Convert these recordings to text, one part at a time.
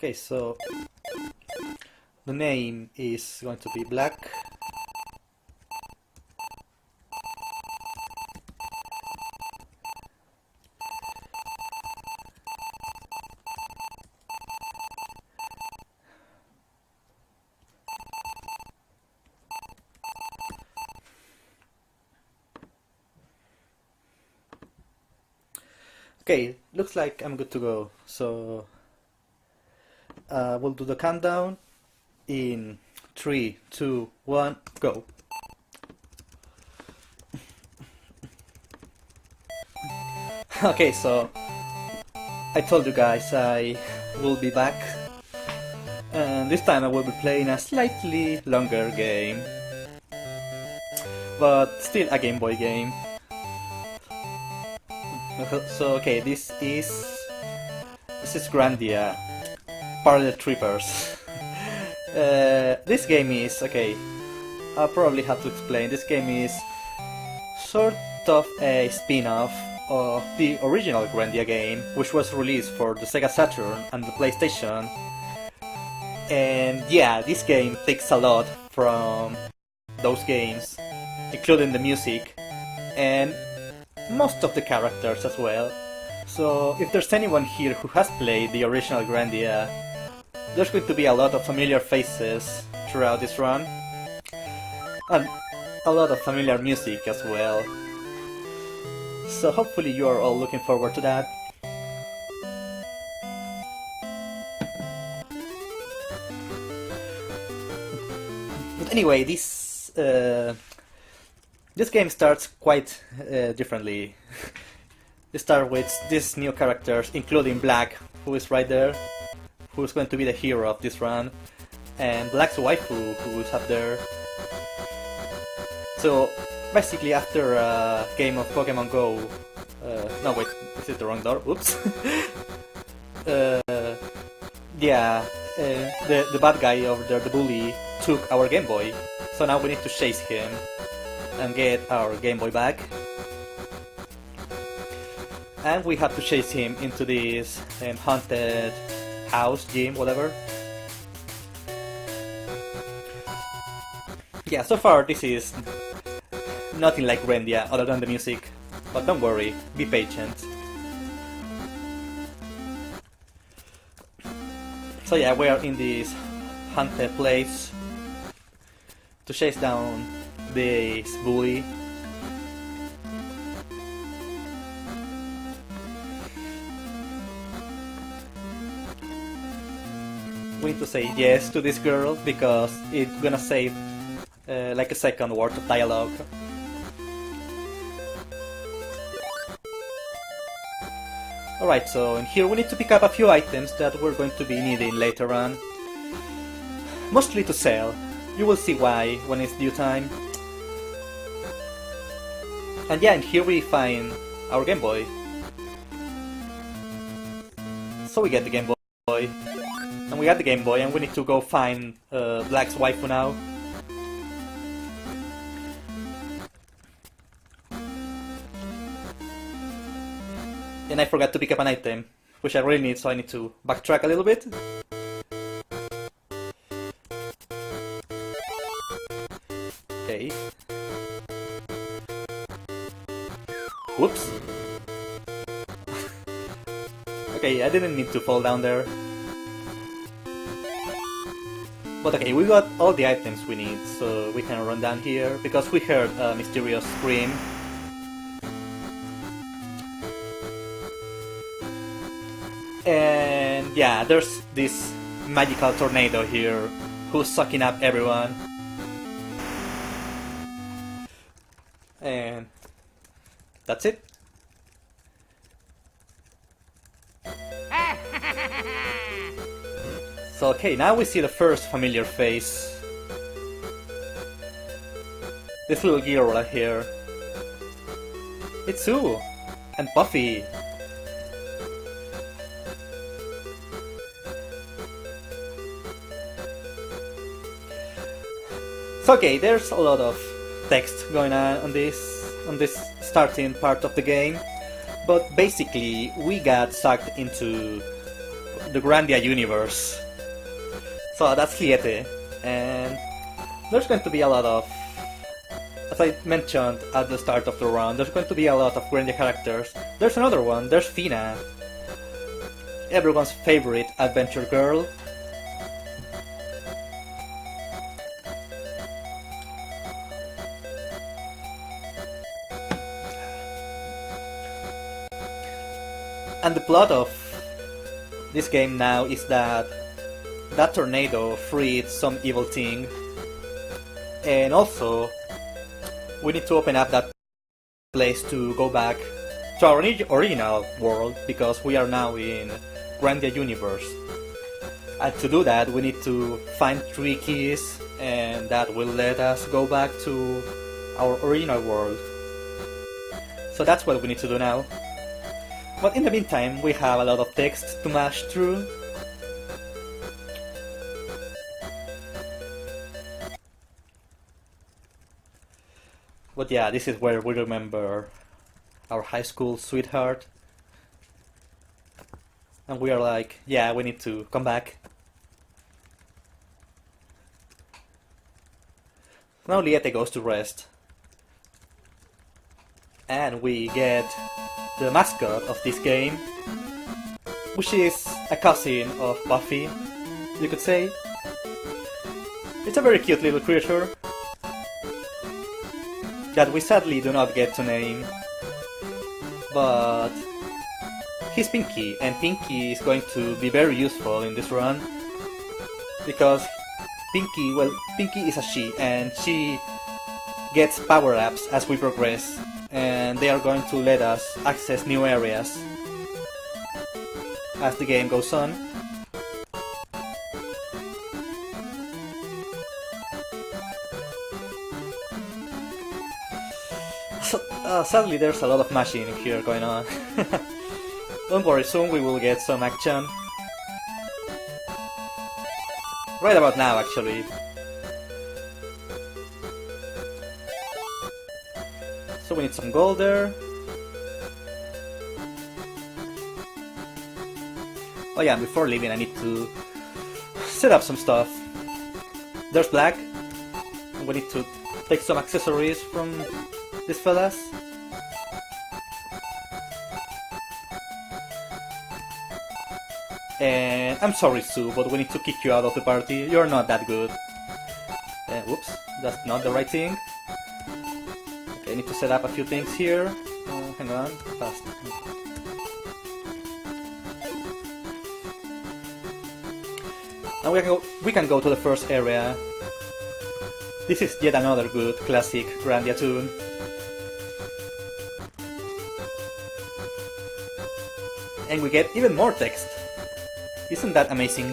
Okay, so the name is going to be Black. Okay, looks like I'm good to go. So we'll do the countdown in 3, 2, 1, go. Okay, so I told you guys I will be back, and this time I will be playing a slightly longer game, but still a Game Boy game. So okay, this is Grandia, Parlor Trippers. This game is, okay, I'll probably have to explain. This game is sort of a spin-off of the original Grandia game, which was released for the Sega Saturn and the PlayStation. And yeah, this game takes a lot from those games, including the music and most of the characters as well. So if there's anyone here who has played the original Grandia, there's going to be a lot of familiar faces throughout this run, and a lot of familiar music as well. So hopefully you are all looking forward to that. But anyway, this game starts quite differently. You start with these new characters, including Black, who is right there, who's going to be the hero of this run, and Black's waifu, who is up there. So basically, after a game of Pokemon Go, no wait, is it the wrong door? Oops. Yeah, the bad guy over there, the bully, took our Game Boy. So now we need to chase him and get our Game Boy back. And we have to chase him into this haunted house, gym, whatever. Yeah, so far this is nothing like Grandia other than the music, but don't worry, be patient. So yeah, we are in this haunted place to chase down this bully. We need to say yes to this girl because it's gonna save like a second worth of dialogue. Alright, so in here we need to pick up a few items that we're going to be needing later on. Mostly to sell. You will see why when it's due time. And yeah, and here we find our Game Boy. So we get the Game Boy. And we got the Game Boy and we need to go find Black's waifu now. And I forgot to pick up an item, which I really need, so I need to backtrack a little bit. Okay. Whoops. Okay, I didn't need to fall down there. But okay, we got all the items we need, so we can run down here, because we heard a mysterious scream. And yeah, there's this magical tornado here who's sucking up everyone. And that's it. So okay, now we see the first familiar face. This little girl right here. It's Sue and Puffy. So okay, there's a lot of text going on this starting part of the game, but basically we got sucked into the Grandia universe. So that's Liete, and there's going to be a lot of, as I mentioned at the start of the round, there's going to be a lot of Grandia characters. There's another one, there's Fina, everyone's favorite adventure girl. And the plot of this game now is that that tornado freed some evil thing, and also we need to open up that place to go back to our original world, because we are now in Grandia universe. And to do that we need to find 3 keys, and that will let us go back to our original world. So that's what we need to do now. But in the meantime, we have a lot of text to mash through. But yeah, this is where we remember our high school sweetheart. And we are like, yeah, we need to come back. Now Liete goes to rest. And we get the mascot of this game, which is a cousin of Buffy, you could say. It's a very cute little creature that we sadly do not get to name, but he's Pinky, and Pinky is going to be very useful in this run, because Pinky is a she, and she gets power-ups as we progress, and they are going to let us access new areas as the game goes on. So, sadly there's a lot of mashing here going on. Don't worry, soon we will get some action. Right about now, actually. So we need some gold there. Oh yeah, before leaving I need to set up some stuff. There's black. We need to take some accessories from these fellas. And I'm sorry Sue, but we need to kick you out of the party. You're not that good. Whoops, that's not the right thing. I need to set up a few things here. Hang on, fast. Now we can go to the first area. This is yet another good classic Grandia tune. And we get even more text. Isn't that amazing?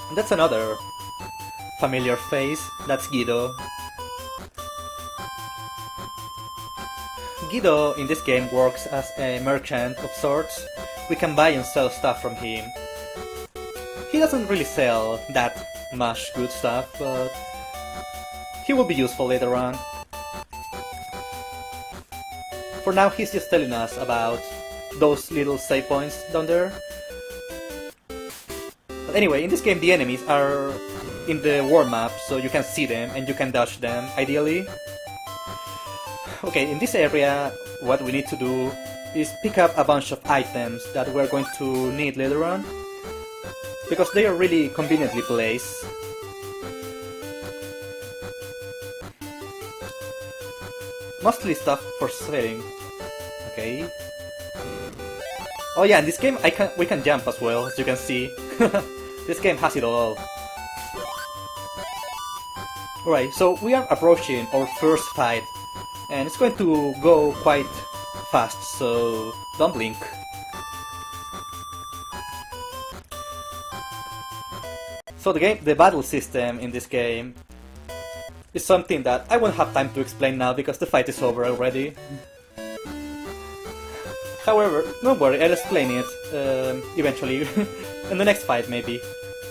And that's another familiar face, that's Guido. Guido in this game works as a merchant of sorts. We can buy and sell stuff from him. He doesn't really sell that much good stuff, but he will be useful later on. For now he's just telling us about those little save points down there. But anyway, in this game the enemies are in the world map, so you can see them and you can dodge them, ideally. Okay, in this area what we need to do is pick up a bunch of items that we're going to need later on, because they are really conveniently placed. Mostly stuff for selling. Okay. Oh yeah, in this game we can jump as well, as you can see. This game has it all. Alright, so we are approaching our first fight, and it's going to go quite fast, so don't blink. So the battle system in this game is something that I won't have time to explain now because the fight is over already. However, don't worry, I'll explain it eventually, in the next fight maybe.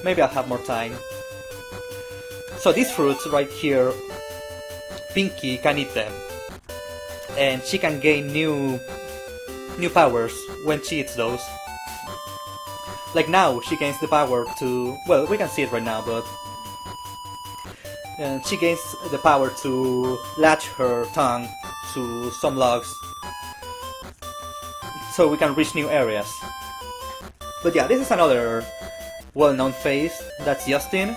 Maybe I'll have more time. So these fruits right here, Pinky can eat them, and she can gain new powers when she eats those. Like now, she gains the power to... well, we can see it right now, but... she gains the power to latch her tongue to some logs, so we can reach new areas. But yeah, this is another well-known face, that's Justin.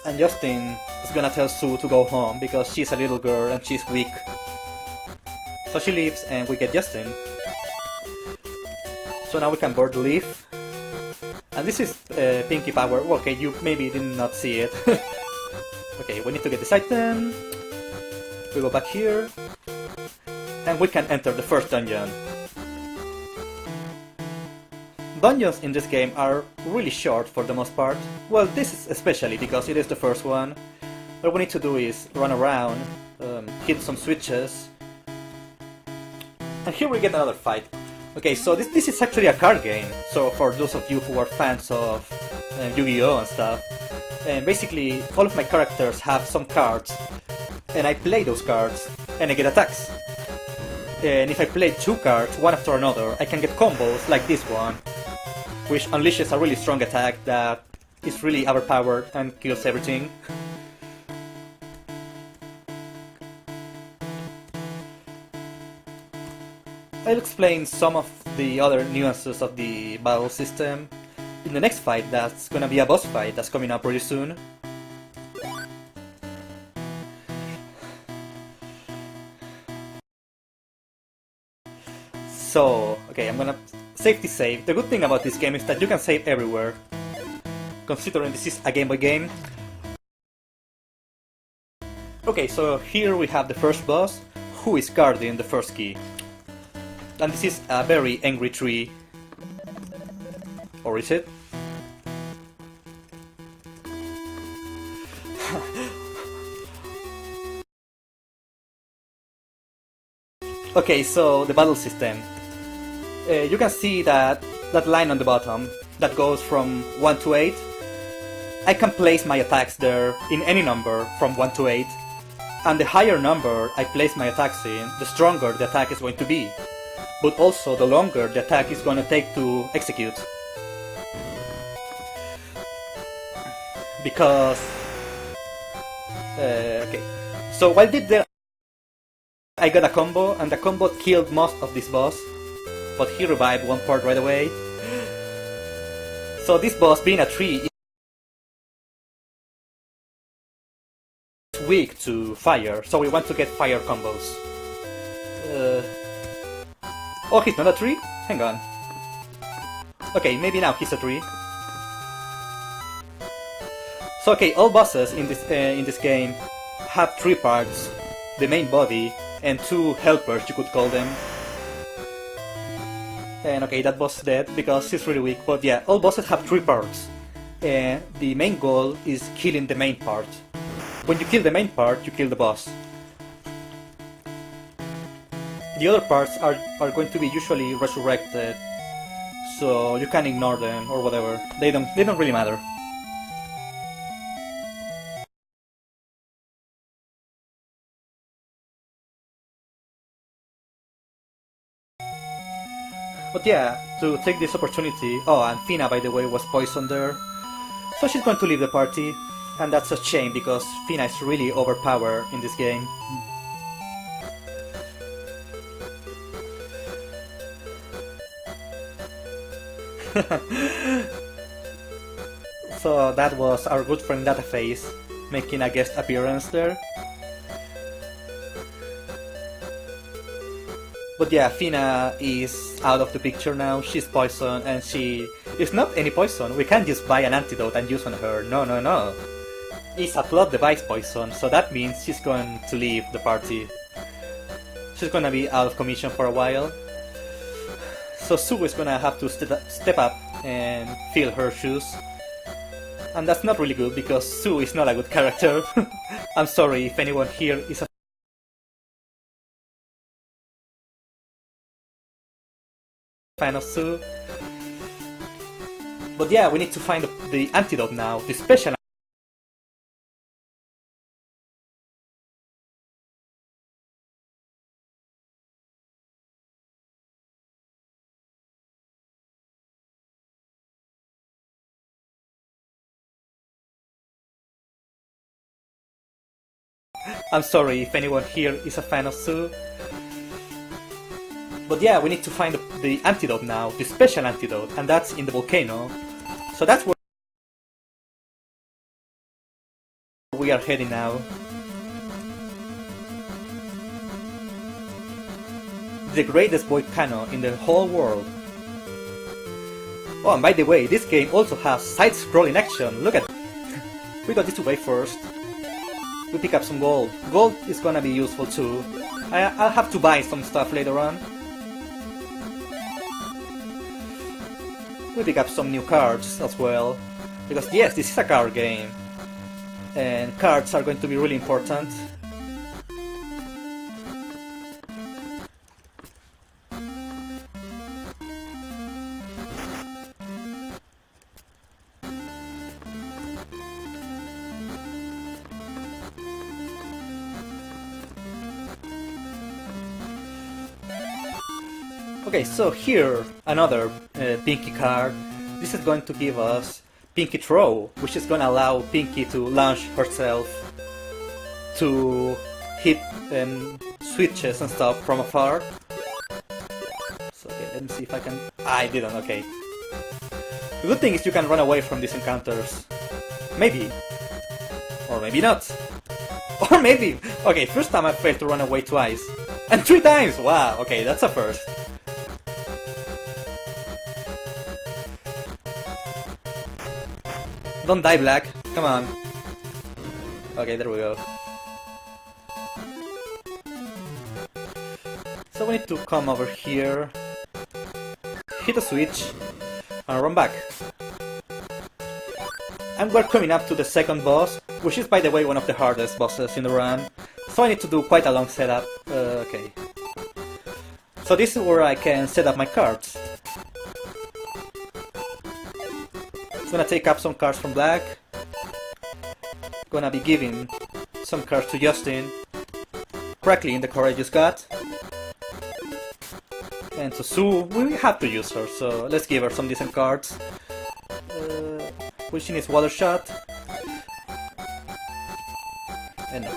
And Justin is gonna tell Sue to go home because she's a little girl and she's weak. So she leaves and we get Justin. So now we can board the leaf. And this is Pinky power. Okay, you maybe did not see it. Okay, we need to get this item. We go back here. And we can enter the first dungeon. Dungeons in this game are really short for the most part. Well, this is especially because it is the first one. What we need to do is run around, hit some switches. And here we get another fight. Okay, so this is actually a card game. So for those of you who are fans of Yu-Gi-Oh! And stuff, basically all of my characters have some cards, and I play those cards, and I get attacks. And if I play two cards, one after another, I can get combos like this one, which unleashes a really strong attack that is really overpowered and kills everything. I'll explain some of the other nuances of the battle system in the next fight. That's gonna be a boss fight that's coming up pretty soon. So, okay, I'm gonna safety save. The good thing about this game is that you can save everywhere, considering this is a Game Boy game. Okay, so here we have the first boss, who is guarding the first key. And this is a very angry tree. Or is it? Okay, so the battle system. You can see that line on the bottom that goes from 1 to 8. I can place my attacks there in any number from 1 to 8. And the higher number I place my attacks in, the stronger the attack is going to be. But also the longer the attack is gonna take to execute. Because... okay. So while did there... I got a combo, and the combo killed most of this boss. But he revived one part right away. So this boss, being a tree, is weak to fire, so we want to get fire combos. Oh, he's not a tree? Hang on. Okay, maybe now he's a tree. So okay, all bosses in this game have three parts: the main body and two helpers, you could call them. And okay, that boss is dead because he's really weak. But yeah, all bosses have three parts, and the main goal is killing the main part. When you kill the main part, you kill the boss. The other parts are going to be usually resurrected, so you can ignore them or whatever. They don't really matter. But yeah, to take this opportunity... Oh, and Fina, by the way, was poisoned there. So she's going to leave the party, and that's a shame because Fina is really overpowered in this game. So that was our good friend Dataface making a guest appearance there. But yeah, Fina is out of the picture now. She's poisoned, and she is not any poison. We can't just buy an antidote and use on her. No, no, no. It's a plot device poison, so that means she's going to leave the party. She's gonna be out of commission for a while. So Sue is gonna have to step up and fill her shoes. And that's not really good because Sue is not a good character. I'm sorry if anyone here is a fan of Sue. But yeah, we need to find the antidote now, the special. I'm sorry if anyone here is a fan of Sue. But yeah, we need to find the antidote now, the special antidote, and that's in the volcano. So that's where we are heading now. The greatest volcano in the whole world. Oh, and by the way, this game also has side-scrolling action. Look at we got this way first. We pick up some gold. Gold is gonna be useful too. I'll have to buy some stuff later on. We pick up some new cards as well. Because yes, this is a card game. And cards are going to be really important. Okay, so here, another Pinky card. This is going to give us Pinky Throw, which is going to allow Pinky to launch herself to hit switches and stuff from afar. So okay, let me see if I can... I didn't, okay. The good thing is you can run away from these encounters. Maybe. Or maybe not. Or maybe... Okay, first time I failed to run away twice. And 3 times! Wow, okay, that's a first. Don't die, Black. Come on. Okay, there we go. So we need to come over here, hit a switch, and run back. And we're coming up to the second boss, which is, by the way, one of the hardest bosses in the run. So I need to do quite a long setup. Okay. So this is where I can set up my cards. Gonna take up some cards from Black. Gonna be giving some cards to Justin. Crackling the Courageous God. And to Sue, we have to use her, so let's give her some decent cards. Wishing is Water Shot. And no.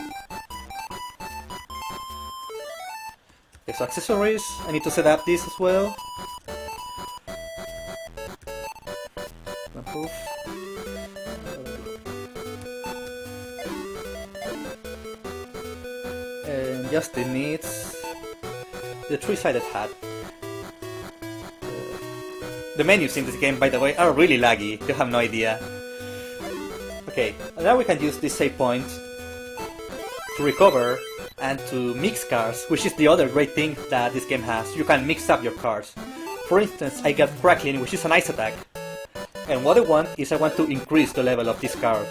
Okay, so accessories. I need to set up this as well. And Justin needs the 3-sided hat. The menus in this game, by the way, are really laggy. You have no idea. Okay, now we can use this save point to recover and to mix cards, which is the other great thing that this game has. You can mix up your cards. For instance, I got Crackling, which is an ice attack. And what I want is I want to increase the level of this card.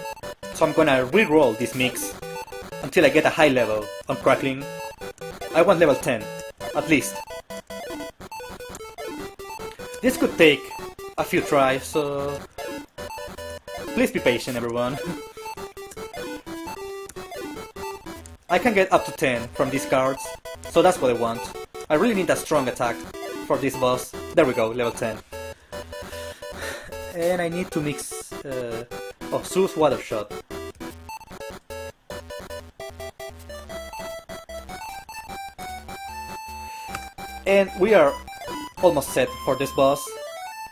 So I'm gonna re-roll this mix until I get a high level on Crackling. I want level 10, at least. This could take a few tries, so please be patient, everyone. I can get up to 10 from these cards, so that's what I want. I really need a strong attack for this boss. There we go, level 10. And I need to mix Sue's Water Shot. And we are almost set for this boss.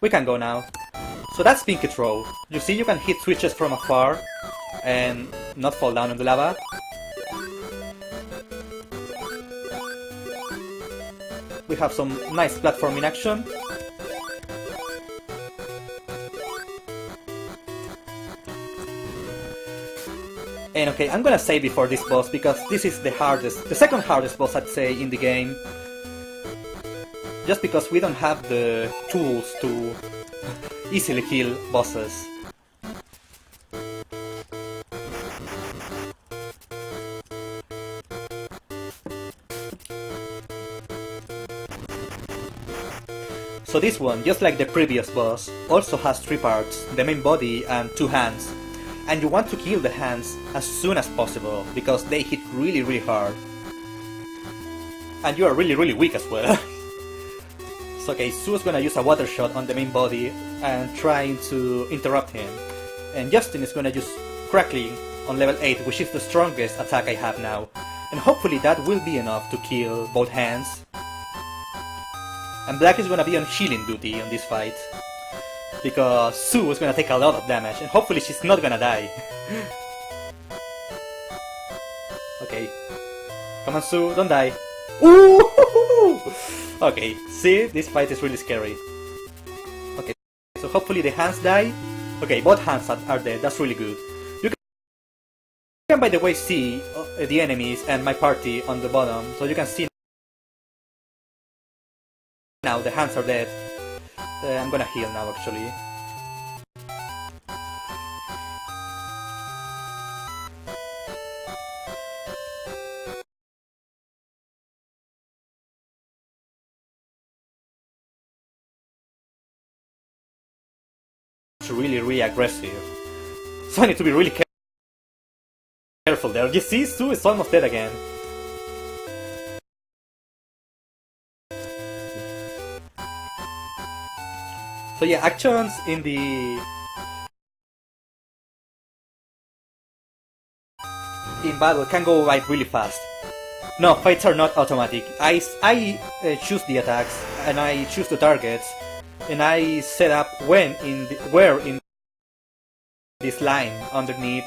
We can go now. So that's Pinky Throw. You see, you can hit switches from afar and not fall down in the lava. We have some nice platforming action. And okay, I'm gonna save before this boss because this is the second hardest boss I'd say in the game. Just because we don't have the tools to easily kill bosses. So this one, just like the previous boss, also has 3 parts, the main body and 2 hands. And you want to kill the hands as soon as possible, because they hit really hard. And you are really weak as well. So okay, Sue's gonna use a water shot on the main body and trying to interrupt him. And Justin is gonna use Crackling on level 8, which is the strongest attack I have now. And hopefully that will be enough to kill both hands. And Black is gonna be on healing duty on this fight, because Sue is gonna take a lot of damage, and hopefully she's not gonna die. Okay. Come on, Sue, don't die. Ooh! Okay, see, this fight is really scary. Okay, so hopefully the hands die. Okay, both hands are dead, that's really good. You can, by the way, see the enemies and my party on the bottom, so you can see now the hands are dead. I'm gonna heal now, actually. It's really aggressive. So I need to be really careful there. You see, Sue is almost dead again. So yeah, actions in battle can go like really fast. No, fights are not automatic. I choose the attacks and I choose the targets and I set up where in this line underneath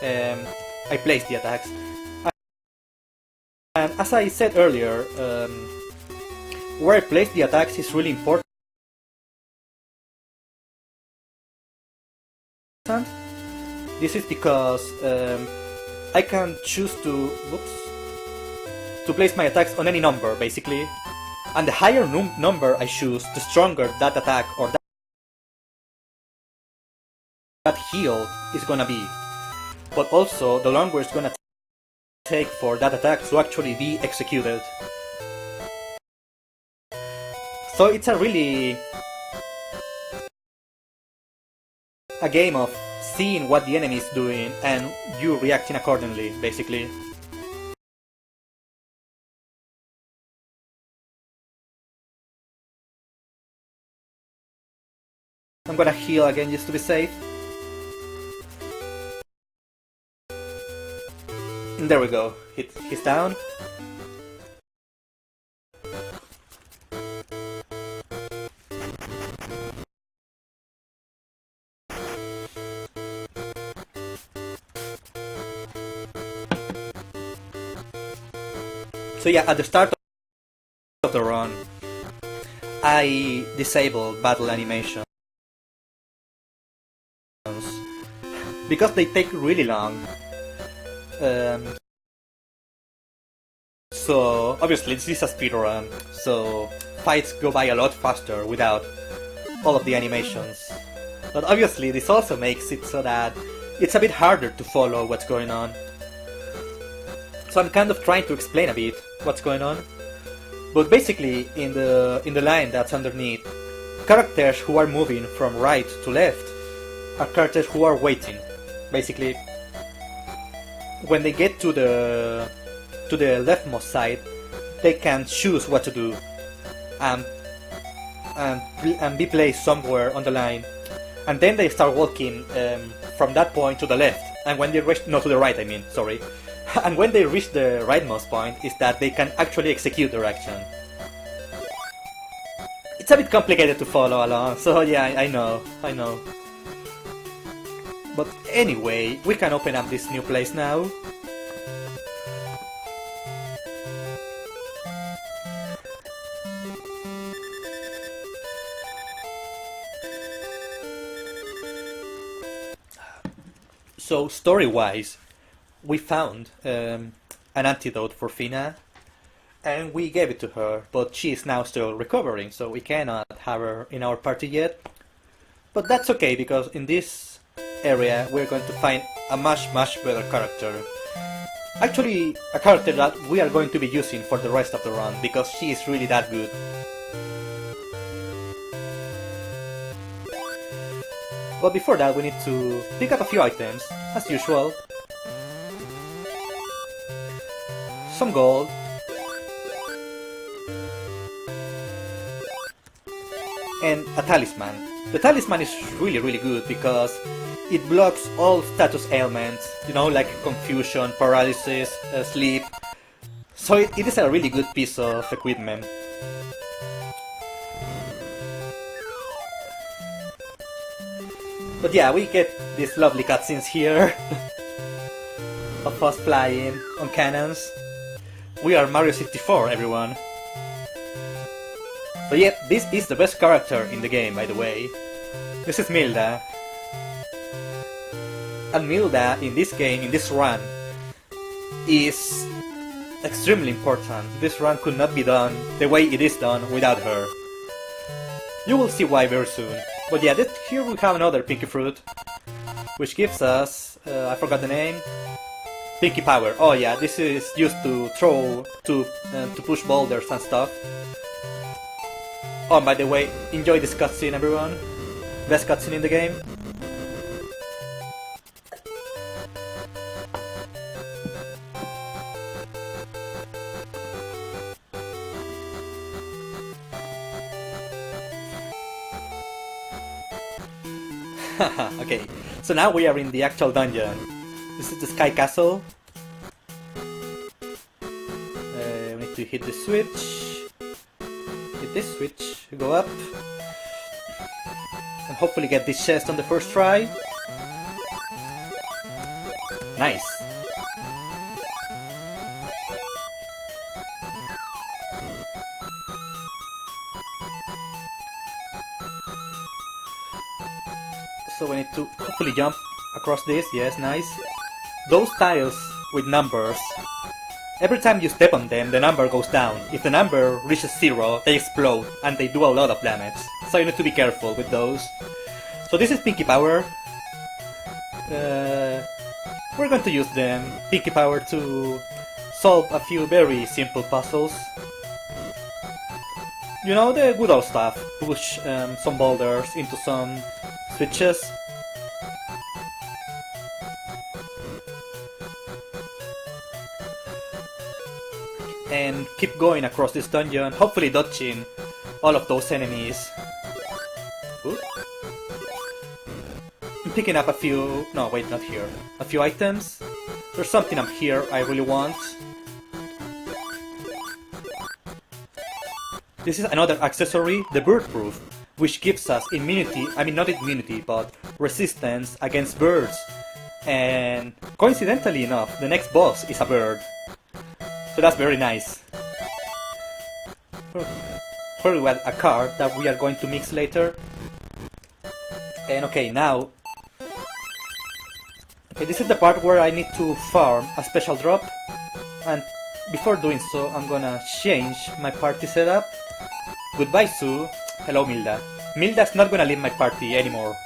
I place the attacks. And as I said earlier, where I place the attacks is really important. This is because I can choose to place my attacks on any number, basically, and the higher number I choose, the stronger that attack or that heal is gonna be. But also, the longer it's gonna take for that attack to actually be executed. So it's a game of seeing what the enemy is doing and you reacting accordingly, basically. I'm gonna heal again just to be safe. And there we go, he's down. So yeah, at the start of the run, I disabled battle animations because they take really long. So obviously this is a speedrun, so fights go by a lot faster without all of the animations. But obviously this also makes it so that it's a bit harder to follow what's going on. So I'm kind of trying to explain a bit what's going on. But basically, in the line that's underneath, characters who are moving from right to left are characters who are waiting. Basically, when they get to the leftmost side, they can choose what to do and be placed somewhere on the line, and then they start walking from that point to the left. And when they reach, no, to the right, I mean, sorry. And when they reach the rightmost point, is that they can actually execute their action. It's a bit complicated to follow along, so yeah, I know. But anyway, we can open up this new place now. So story-wise, we found an antidote for Fina, and we gave it to her, but she is now still recovering, so we cannot have her in our party yet. But that's okay, because in this area we're going to find a much better character. Actually, a character that we are going to be using for the rest of the run, because she is really that good. But before that we need to pick up a few items, as usual. Some gold. And a talisman. The talisman is really good because it blocks all status ailments, you know, like confusion, paralysis, sleep. So it is a really good piece of equipment. But yeah, we get these lovely cutscenes here of us flying on cannons. We are Mario 64, everyone. So yeah, this is the best character in the game, by the way. This is Milda. And Milda, in this game, in this run, is extremely important. This run could not be done the way it is done without her. You will see why very soon. But yeah, here we have another Pinky Fruit, which gives us, I forgot the name, Pinky Power. Oh yeah, this is used to throw, to push boulders and stuff. Oh, by the way, enjoy this cutscene, everyone. Best cutscene in the game. Okay, so now we are in the actual dungeon. This is the Sky Castle. We need to hit the switch. Hit this switch, go up. And hopefully get this chest on the first try. Nice. So we need to hopefully jump across this, yes, nice. Those tiles with numbers, every time you step on them, the number goes down. If the number reaches 0, they explode, and they do a lot of damage. So you need to be careful with those. So this is Pinky Power. We're going to use them, Pinky Power, to solve a few very simple puzzles. You know, the good old stuff. Push some boulders into some switches. And keep going across this dungeon, hopefully dodging all of those enemies. Ooh. I'm picking up a few... no, wait, not here. A few items. There's something up here I really want. This is another accessory, the bird proof, which gives us immunity, I mean not immunity, but resistance against birds. And coincidentally enough, the next boss is a bird. So that's very nice. Here we have a card that we are going to mix later. And okay, now... okay, this is the part where I need to farm a special drop. And before doing so, I'm gonna change my party setup. Goodbye, Sue. Hello, Milda. Milda's not gonna leave my party anymore.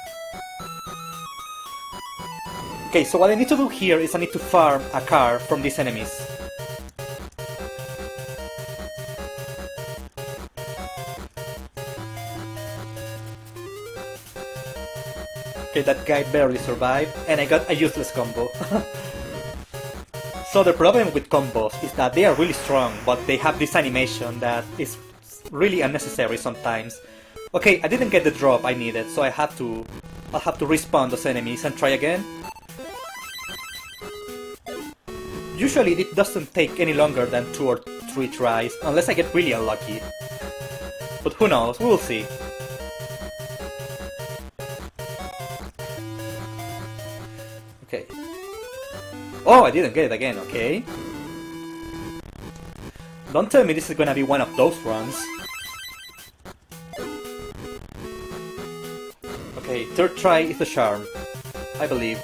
Okay, so what I need to do here is I need to farm a car from these enemies. Okay, that guy barely survived, and I got a useless combo. So the problem with combos is that they are really strong, but they have this animation that is really unnecessary sometimes. Okay, I didn't get the drop I needed, so I'll have to respawn those enemies and try again. Usually it doesn't take any longer than 2 or 3 tries, unless I get really unlucky. But who knows, we'll see. Okay. Oh, I didn't get it again, okay. Don't tell me this is gonna be one of those runs. Okay, third try is the charm, I believe.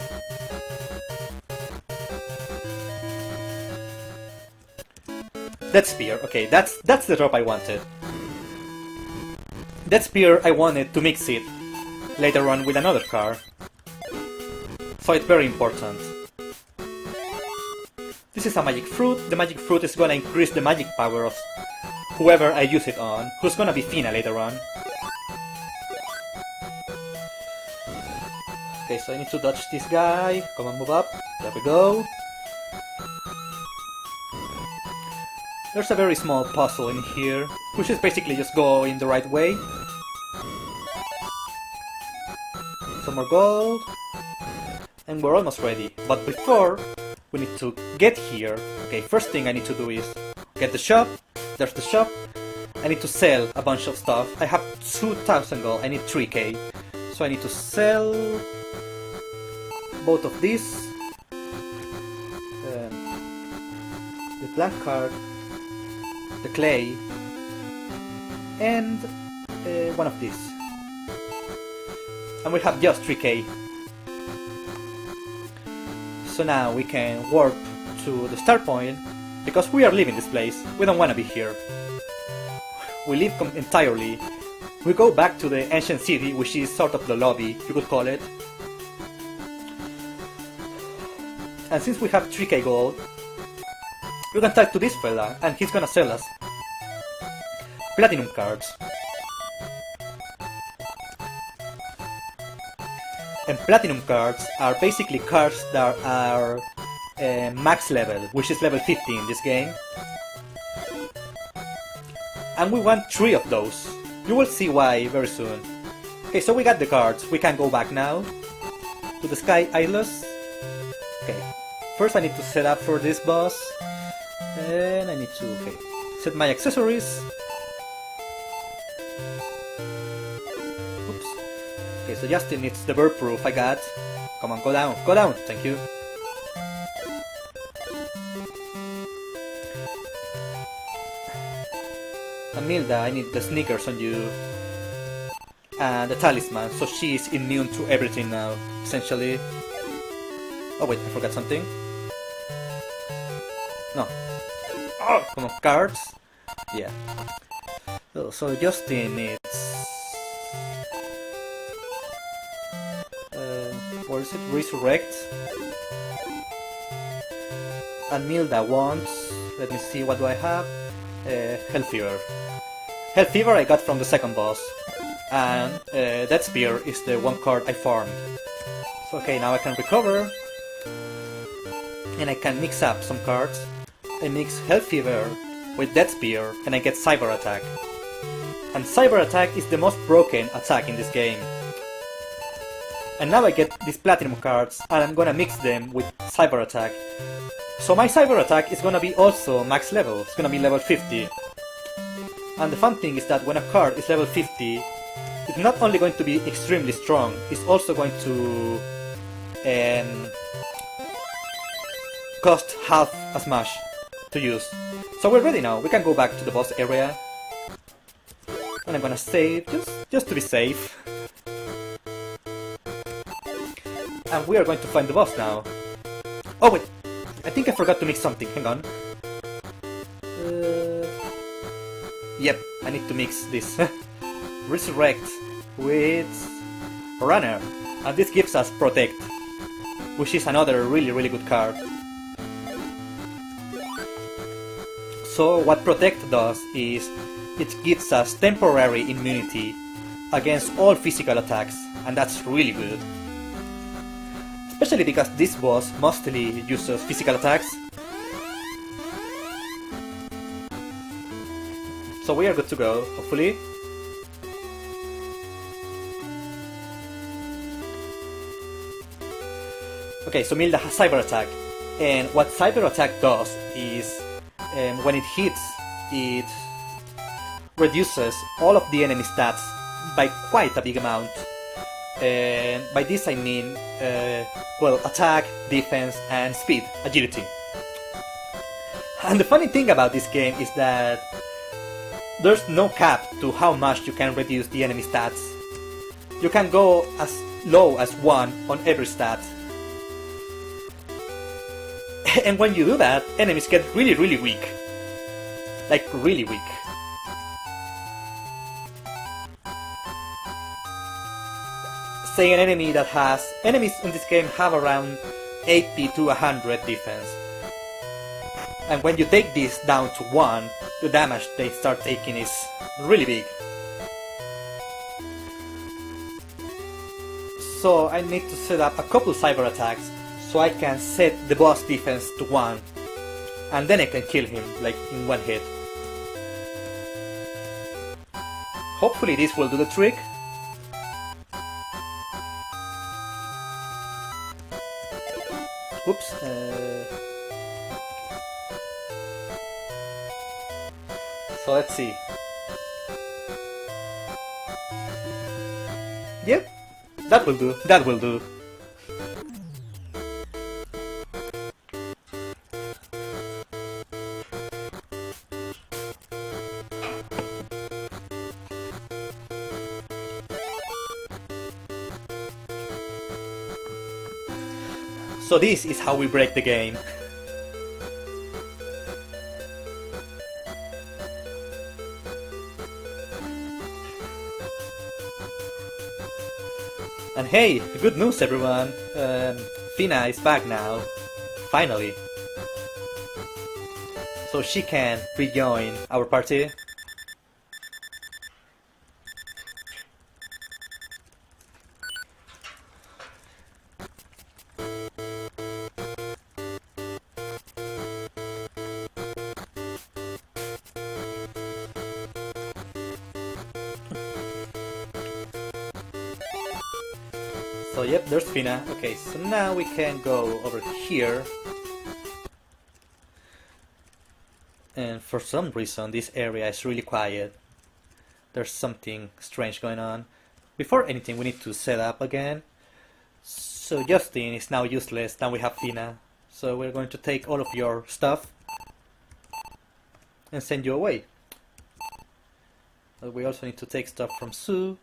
That spear, okay, that's the drop I wanted. That spear I wanted to mix it later on with another car. So it's very important. This is a magic fruit. The magic fruit is gonna increase the magic power of whoever I use it on, who's gonna be Fina later on. Okay, so I need to dodge this guy. Come on, move up. There we go. There's a very small puzzle in here, which is basically just go in the right way. Some more gold. And we're almost ready. But before, we need to get here. Okay, first thing I need to do is get the shop. There's the shop. I need to sell a bunch of stuff. I have 2,000 gold. I need 3k. So I need to sell both of these. The blank card. The clay. And one of these. And we have just 3k. So now we can warp to the start point, because we are leaving this place. We don't want to be here. We leave entirely. We go back to the ancient city, which is sort of the lobby, you could call it. And since we have 3k gold, we can talk to this fella, and he's gonna sell us platinum cards. And platinum cards are basically cards that are max level, which is level 50 in this game. And we want 3 of those. You will see why very soon. Okay, so we got the cards. We can go back now to the Sky Isles. Okay, first I need to set up for this boss. And I need to, set my accessories. Oops. Okay, so Justin needs the burp proof I got. Come on, go down, thank you. Amilda, I need the sneakers on you. And the talisman, so she's immune to everything now, essentially. Oh wait, I forgot something. No. Oh, come on, cards. Yeah. Oh, so Justin needs... what is it? Resurrect. And Milda wants... Let me see, what do I have? Hell Fever. Hell Fever I got from the second boss. And that spear is the one card I farmed. So okay, now I can recover. And I can mix up some cards. I mix Hell Fever with Death Spear and I get Cyber Attack. And Cyber Attack is the most broken attack in this game. And now I get these Platinum cards and I'm gonna mix them with Cyber Attack. So my Cyber Attack is gonna be also max level, it's gonna be level 50. And the fun thing is that when a card is level 50, it's not only going to be extremely strong, it's also going to cost half as much to use. So we're ready now, we can go back to the boss area. And I'm gonna save, just to be safe. And we are going to find the boss now. Oh wait, I think I forgot to mix something, hang on. Yep, I need to mix this. Resurrect with Runner. And this gives us Protect, which is another really good card. So what Protect does is it gives us temporary immunity against all physical attacks, and that's really good. Especially because this boss mostly uses physical attacks. So we are good to go, hopefully. Okay, so Milda has Cyber Attack. And what Cyber Attack does is, when it hits, it reduces all of the enemy stats by quite a big amount. And by this I mean, well, attack, defense, and speed, agility. And the funny thing about this game is that there's no cap to how much you can reduce the enemy stats. You can go as low as 1 on every stat. And when you do that, enemies get really weak. Like, really weak. Say an enemy that has... Enemies in this game have around 80 to 100 defense. And when you take this down to 1, the damage they start taking is really big. So I need to set up a couple cyber attacks so I can set the boss defense to 1. And then I can kill him, like, in one hit. Hopefully this will do the trick. Oops. So let's see. Yep, that will do, that will do. So this is how we break the game. And hey, good news everyone! Fina is back now, finally. So she can rejoin our party. So yep, there's Fina. Okay, so now we can go over here. And for some reason this area is really quiet. There's something strange going on. Before anything we need to set up again. So Justin is now useless, now we have Fina. So we're going to take all of your stuff and send you away. But we also need to take stuff from Sue.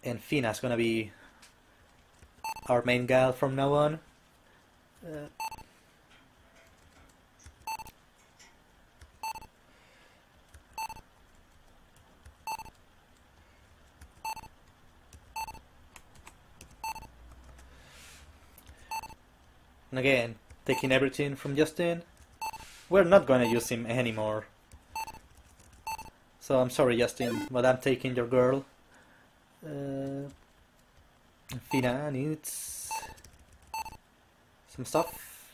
And Fina's gonna be our main gal from now on. And again, taking everything from Justin. We're not gonna use him anymore. So I'm sorry Justin, but I'm taking your girl. Fina needs some stuff.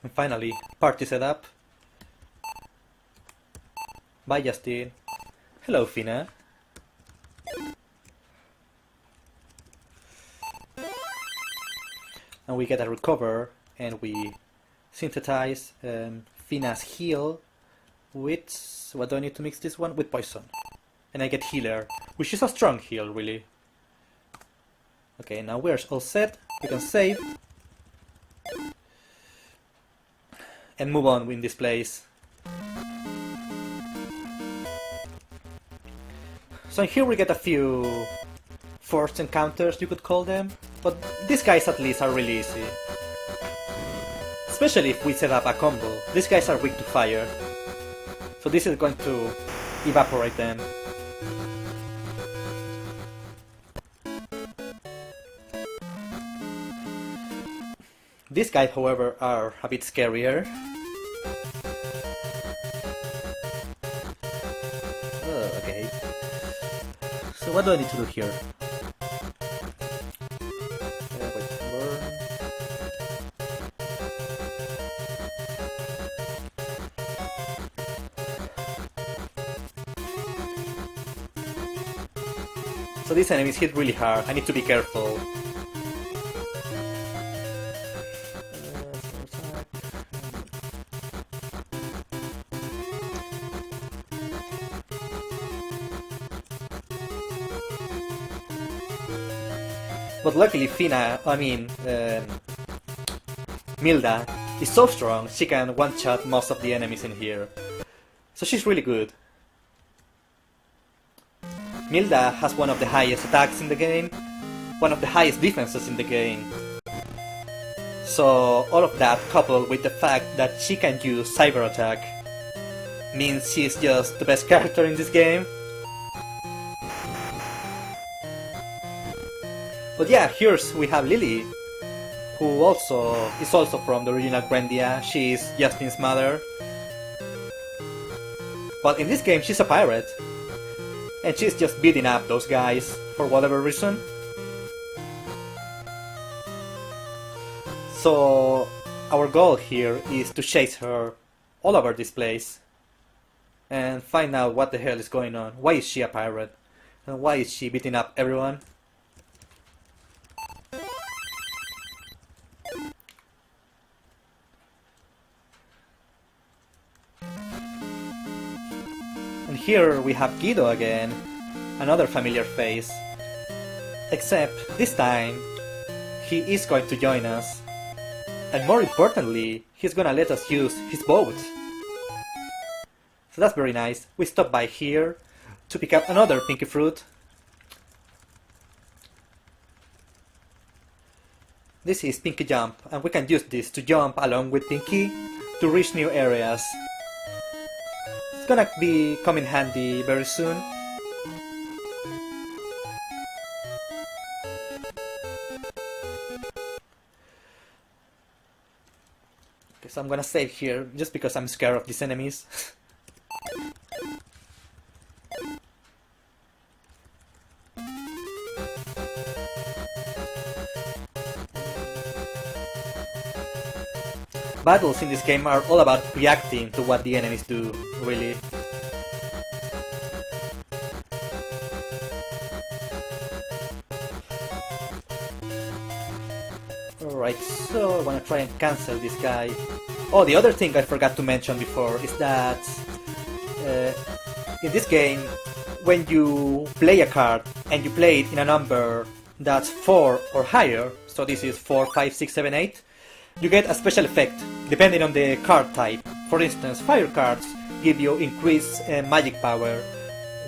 And finally, party set up. Bye Justin. Hello Fina. And we get a recover and we synthesize Fina's heal with, what do I need to mix this one? With poison. And I get healer, which is a strong heal really. Okay, now we're all set, we can save. And move on in this place. So here we get a few forced encounters, you could call them. But these guys at least are really easy. Especially if we set up a combo. These guys are weak to fire. So this is going to evaporate them. These guys, however, are a bit scarier. Oh, okay. So what do I need to do here? So these enemies hit really hard, I need to be careful. But luckily Milda is so strong, she can one-shot most of the enemies in here. So she's really good. Milda has one of the highest attacks in the game, one of the highest defenses in the game. So all of that coupled with the fact that she can use cyber attack means she's just the best character in this game. But yeah, here we have Lily, who also is also from the original Grandia. She is Justin's mother. But in this game she's a pirate. And she's just beating up those guys for whatever reason. So our goal here is to chase her all over this place and find out what the hell is going on. Why is she a pirate? And why is she beating up everyone? And here we have Guido again, another familiar face. Except this time he is going to join us. And more importantly, he's gonna let us use his boat. So that's very nice. We stop by here to pick up another pinky fruit. This is Pinky Jump, and we can use this to jump along with Pinky to reach new areas. It's gonna be come in handy very soon. Okay, so I'm gonna save here just because I'm scared of these enemies. Battles in this game are all about reacting to what the enemies do, really. Alright, so I wanna try and cancel this guy. Oh, the other thing I forgot to mention before is that in this game, when you play a card and you play it in a number that's 4 or higher, so this is 4, 5, 6, 7, 8, you get a special effect depending on the card type. For instance, fire cards give you increased magic power,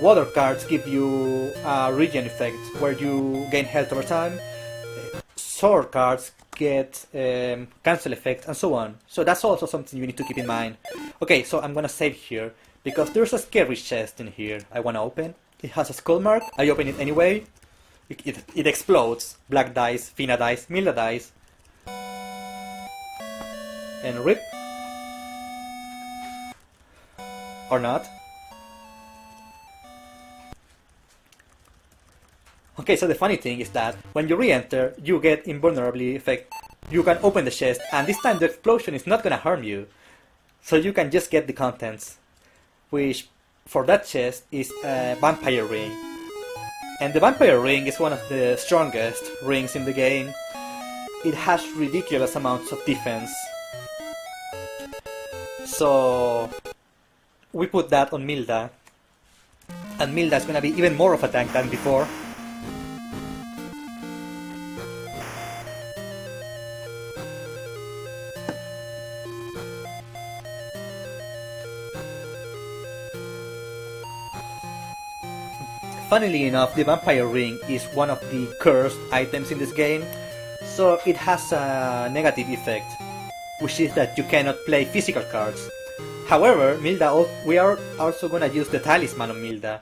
water cards give you a regen effect where you gain health over time, sword cards get cancel effect, and so on. So that's also something you need to keep in mind. Okay, so I'm gonna save here because there's a scary chest in here I wanna open. It has a skull mark. I open it anyway. It explodes. Black dice, Fina dice, Milda dice. And rip. Or not. Okay, so the funny thing is that when you re-enter, you get invulnerability effect. You can open the chest, and this time the explosion is not gonna harm you. So you can just get the contents. Which, for that chest, is a vampire ring. And the vampire ring is one of the strongest rings in the game. It has ridiculous amounts of defense. So we put that on Milda, and Milda is gonna be even more of a tank than before. Funnily enough, the vampire ring is one of the cursed items in this game, so it has a negative effect, which is that you cannot play physical cards. However, we are also gonna use the talisman on Milda,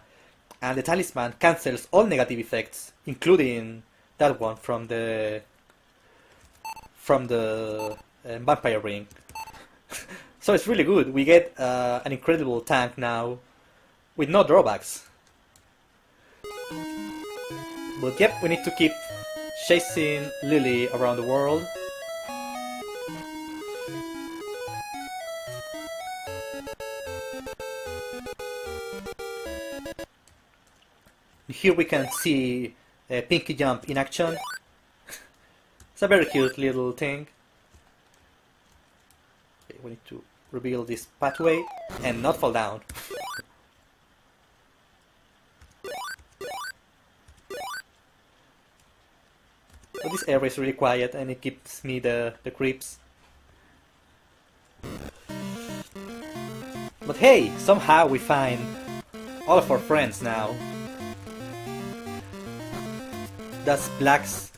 and the talisman cancels all negative effects, including that one from the vampire ring. So it's really good. We get an incredible tank now, with no drawbacks. But yep, we need to keep chasing Lily around the world. Here we can see Pinky Jump in action. It's a very cute little thing. Okay, we need to reveal this pathway and not fall down. So this area is really quiet and it gives me the creeps. But hey, somehow we find all of our friends now. That's Black's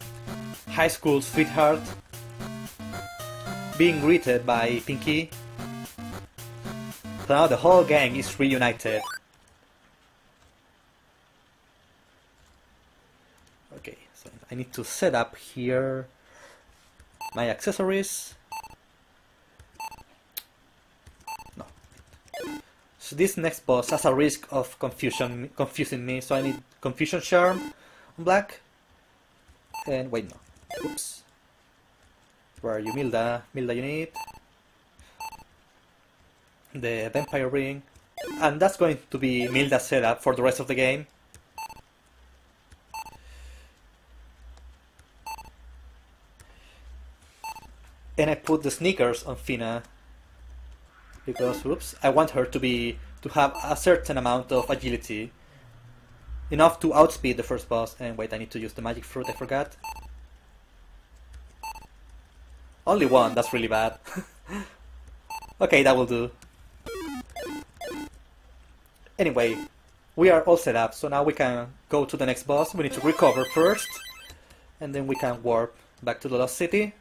high school sweetheart being greeted by Pinky. So now the whole gang is reunited. Okay, so I need to set up here. my accessories. No. So this next boss has a risk of confusing me, so I need Confusion Charm on black. And wait, no. Oops. Where are you, Milda? Milda, you need the Vampire Ring. And that's going to be Milda's setup for the rest of the game. And I put the sneakers on Fina because, oops, I want her to have a certain amount of agility, enough to outspeed the first boss. And wait, I need to use the magic fruit, I forgot. Only one, that's really bad. Okay, that will do. Anyway, we are all set up, so now we can go to the next boss. We need to recover first, and then we can warp back to the Lost City.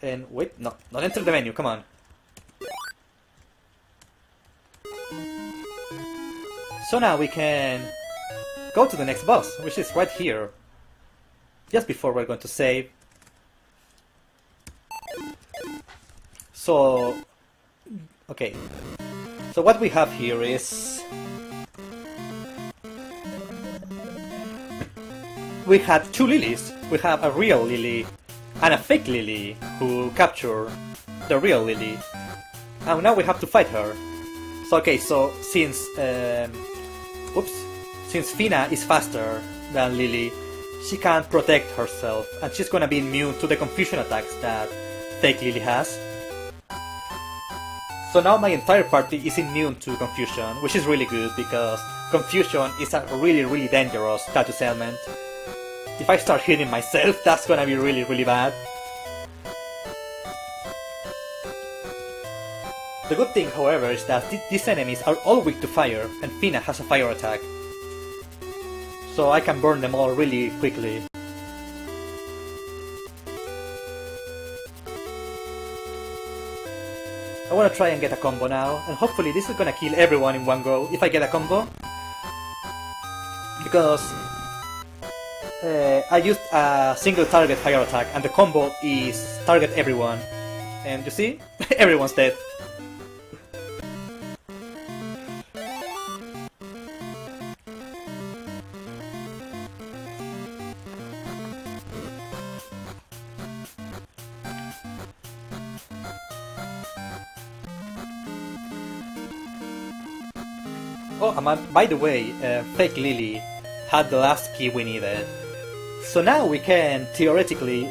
And wait, no, not enter the menu, come on. So now we can go to the next boss, which is right here. Just before we're going to save. So, okay. So what we have here is... we had two lilies. We have a real lily and a fake lily who capture the real lily. And now we have to fight her. So okay, so since since Fina is faster than Lily, she can't protect herself, and she's gonna be immune to the confusion attacks that fake Lily has. So now my entire party is immune to confusion, which is really good because confusion is a really dangerous status ailment. If I start hitting myself, that's gonna be really bad. The good thing, however, is that these enemies are all weak to fire, and Fina has a fire attack. So I can burn them all really quickly. I wanna try and get a combo now, and hopefully this is gonna kill everyone in one go if I get a combo. Because I used a single target fire attack, and the combo is target everyone. And you see? Everyone's dead. Oh, by the way, Fake Lily had the last key we needed. So now we can theoretically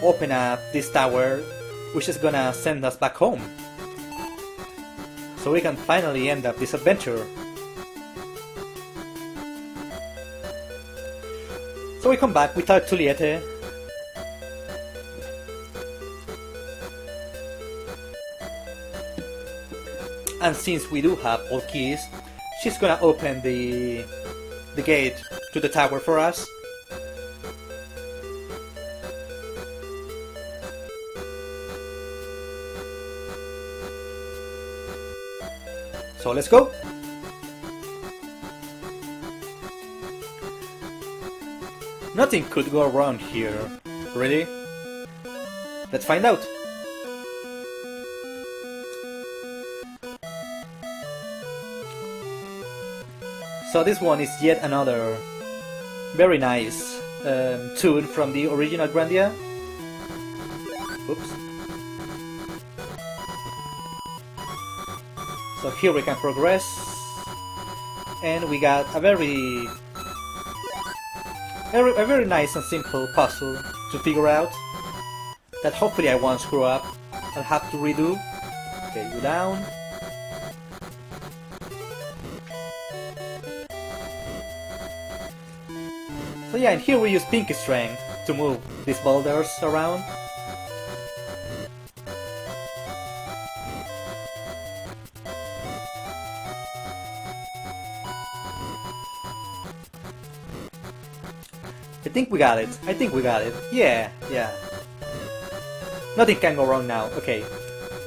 open up this tower, which is gonna send us back home. So we can finally end up this adventure. So we come back, we talk to Liete. And since we do have all keys, she's gonna open the gate to the tower for us. So let's go! Nothing could go wrong here. Really? Let's find out! So this one is yet another very nice tune from the original Grandia. Oops. So here we can progress, and we got a very nice and simple puzzle to figure out that hopefully I won't screw up. I'll have to redo. Okay, go down. So yeah, and here we use Pinky Strength to move these boulders around. I think we got it. I think we got it. Yeah. Nothing can go wrong now. Okay.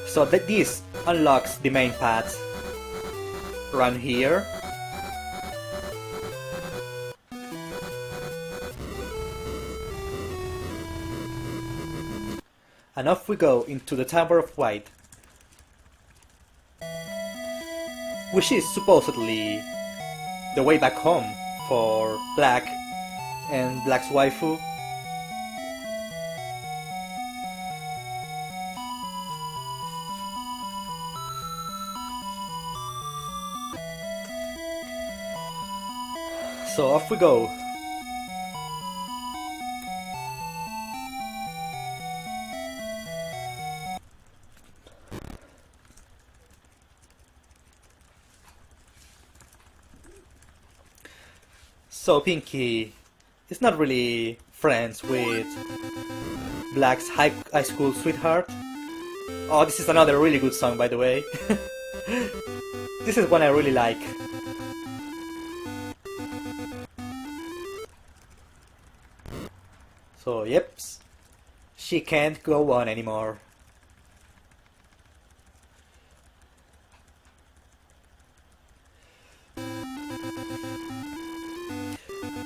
So this unlocks the main path. Run here. and off we go into the Tower of White, which is supposedly the way back home for Black and Black's waifu. So off we go. So Pinky is not really friends with Black's high school sweetheart. Oh, this is another really good song, by the way. This is one I really like. So, yep, she can't go on anymore.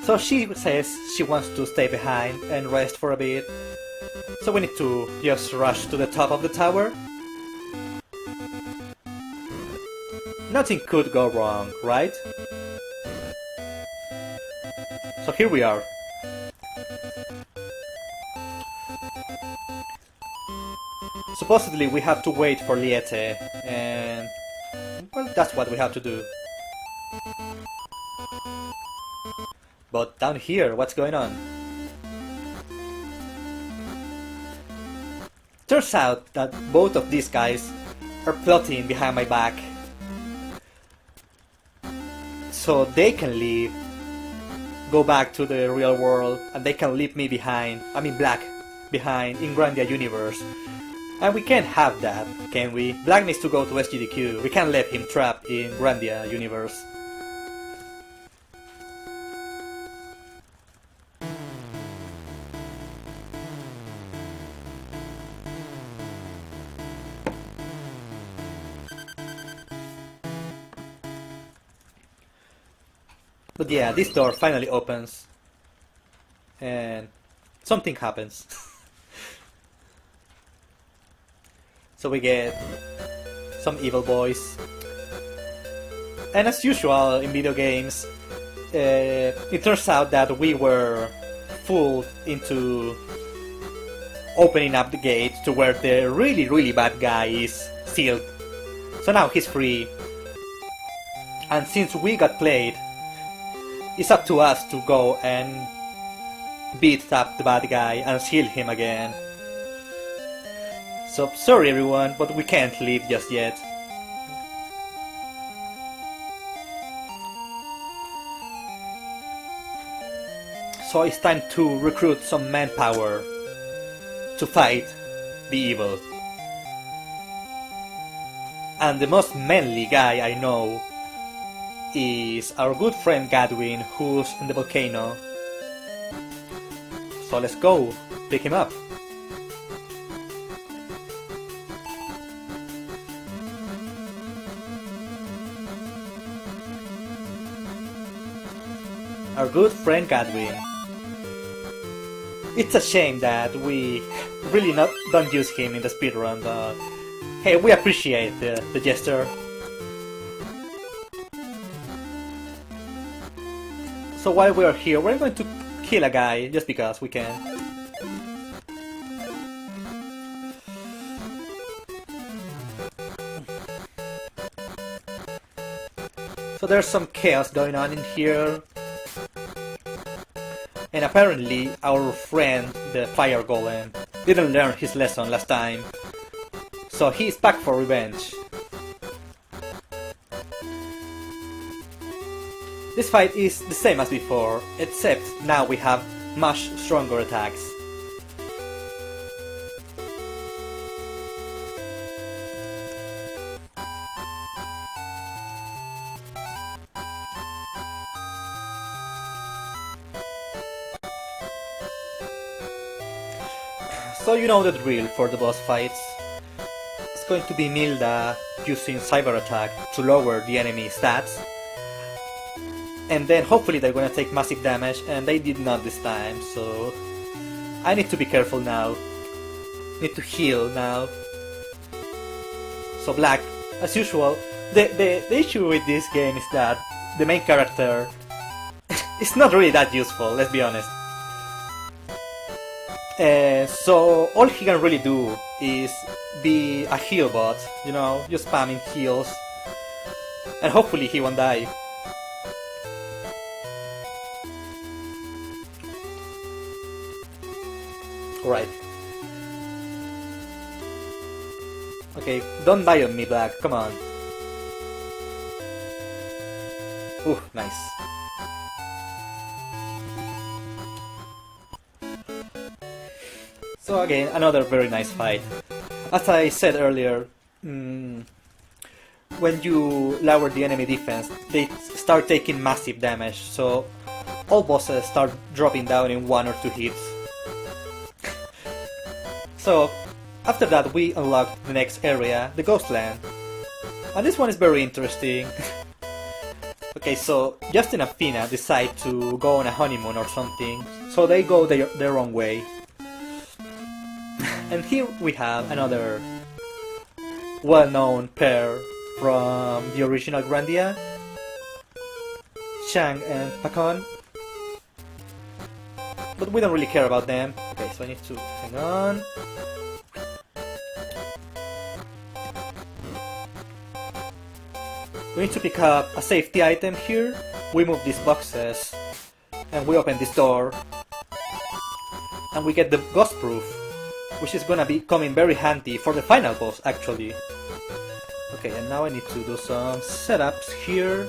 So she says she wants to stay behind and rest for a bit. So we need to just rush to the top of the tower. Nothing could go wrong, right? So here we are. Supposedly we have to wait for Liete, and well, that's what we have to do. But down here, what's going on? Turns out that both of these guys are plotting behind my back, so they can leave, go back to the real world, and they can leave me behind, I mean Black, behind in Grandia universe. And we can't have that, can we? Black needs to go to SGDQ, we can't let him trapped in Grandia universe. But yeah, this door finally opens, and something happens. So we get some evil boys, and as usual in video games, it turns out that we were fooled into opening up the gate to where the really bad guy is sealed. So now he's free, and since we got played, it's up to us to go and beat up the bad guy and seal him again. So sorry everyone, but we can't leave just yet. So it's time to recruit some manpower to fight the evil. And the most manly guy I know is our good friend Gadwin, who's in the volcano. So let's go pick him up. Our good friend Gadwin. It's a shame that we really don't use him in the speedrun, but hey, we appreciate the gesture. So while we're here, we're going to kill a guy just because we can. So there's some chaos going on in here. And apparently our friend, the Fire Golem, didn't learn his lesson last time. So he's back for revenge. This fight is the same as before, except now we have much stronger attacks. So you know the drill for the boss fights. It's going to be Milda using Cyber Attack to lower the enemy stats. And then hopefully they're gonna take massive damage, and they did not this time, so I need to be careful now. need to heal now. So Black, as usual, the issue with this game is that the main character is not really that useful, let's be honest. So all he can really do is be a heal bot, you know, just spamming heals. And hopefully he won't die. Right. Okay, don't die on me, Black, come on. Ooh, nice. So again, another very nice fight. As I said earlier, when you lower the enemy defense, they start taking massive damage, so all bosses start dropping down in 1 or 2 hits. So after that we unlock the next area, the Ghostland. And this one is very interesting. Okay, so Justin and Fina decide to go on a honeymoon or something, so they go their own way. And here we have another well-known pair from the original Grandia, Chang and Pakon. But we don't really care about them. Okay, so I need to hang on. We need to pick up a safety item here. We move these boxes and we open this door. And we get the ghost proof, which is gonna be coming very handy for the final boss actually. Okay, and now I need to do some setups here.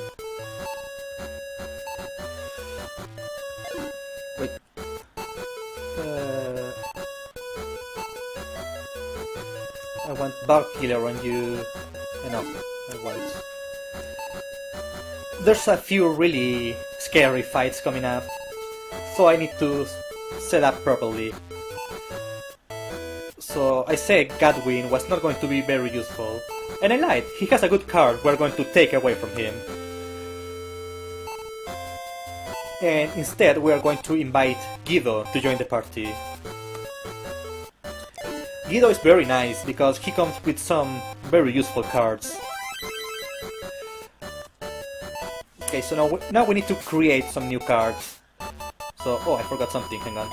Wait. I want bug killer on you. No, I want. There's a few really scary fights coming up, so I need to set up properly. So I said Godwin was not going to be very useful, and I lied, he has a good card we're going to take away from him. And instead we are going to invite Guido to join the party. Guido is very nice because he comes with some very useful cards. Okay, so now we need to create some new cards. So, oh, I forgot something, hang on.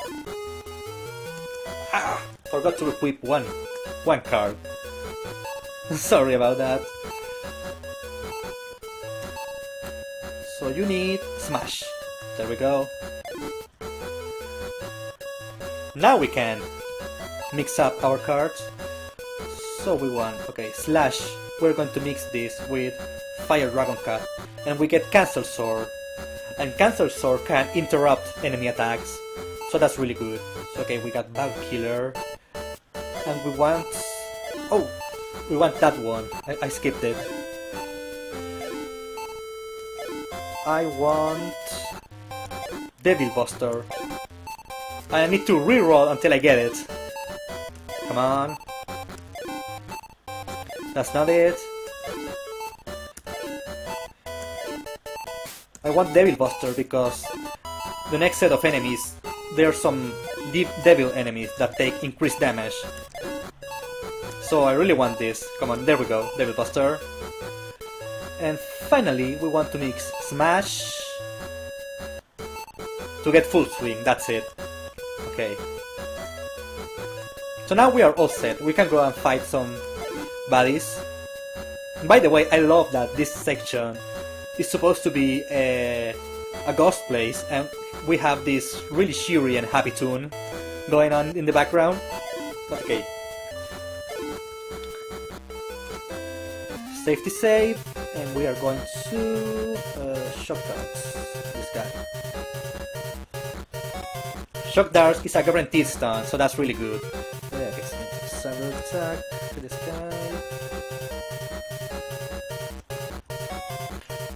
Ah, forgot to equip one card. Sorry about that. So you need Smash. There we go. Now we can mix up our cards. So we want, okay, Slash. We're going to mix this with Fire Dragon Cat. And we get Cancel Sword. And Cancel Sword can interrupt enemy attacks. So that's really good. So okay, we got Bug Killer. And we want... oh! We want that one. I skipped it. I want... Devil Buster. I need to reroll until I get it. Come on. That's not it. I want Devil Buster because the next set of enemies, there are some deep devil enemies that take increased damage. So I really want this. Come on, there we go, Devil Buster. And finally, we want to mix Smash to get full swing, that's it. Okay. So now we are all set, we can go and fight some baddies. By the way, I love that this section is supposed to be a ghost place, and we have this really cheery and happy tune going on in the background. But okay. Safety save, and we are going to Shock Darts. This guy. Shock Darts is a guaranteed stun, so that's really good. Yeah, okay, cyber attack to this guy.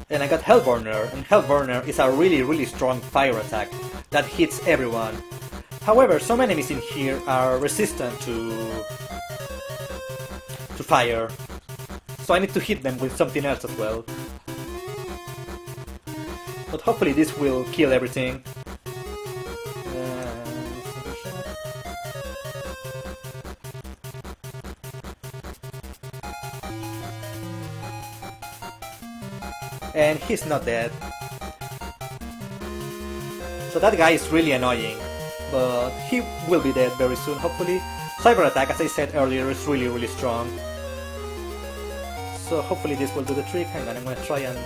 And I got Hellburner, and Hellburner is a really strong fire attack that hits everyone. However, some enemies in here are resistant to fire, so I need to hit them with something else as well. But hopefully this will kill everything. And he's not dead. So that guy is really annoying, but he will be dead very soon, hopefully. Cyber attack, as I said earlier, is really strong. So hopefully this will do the trick. Hang on, I'm gonna try and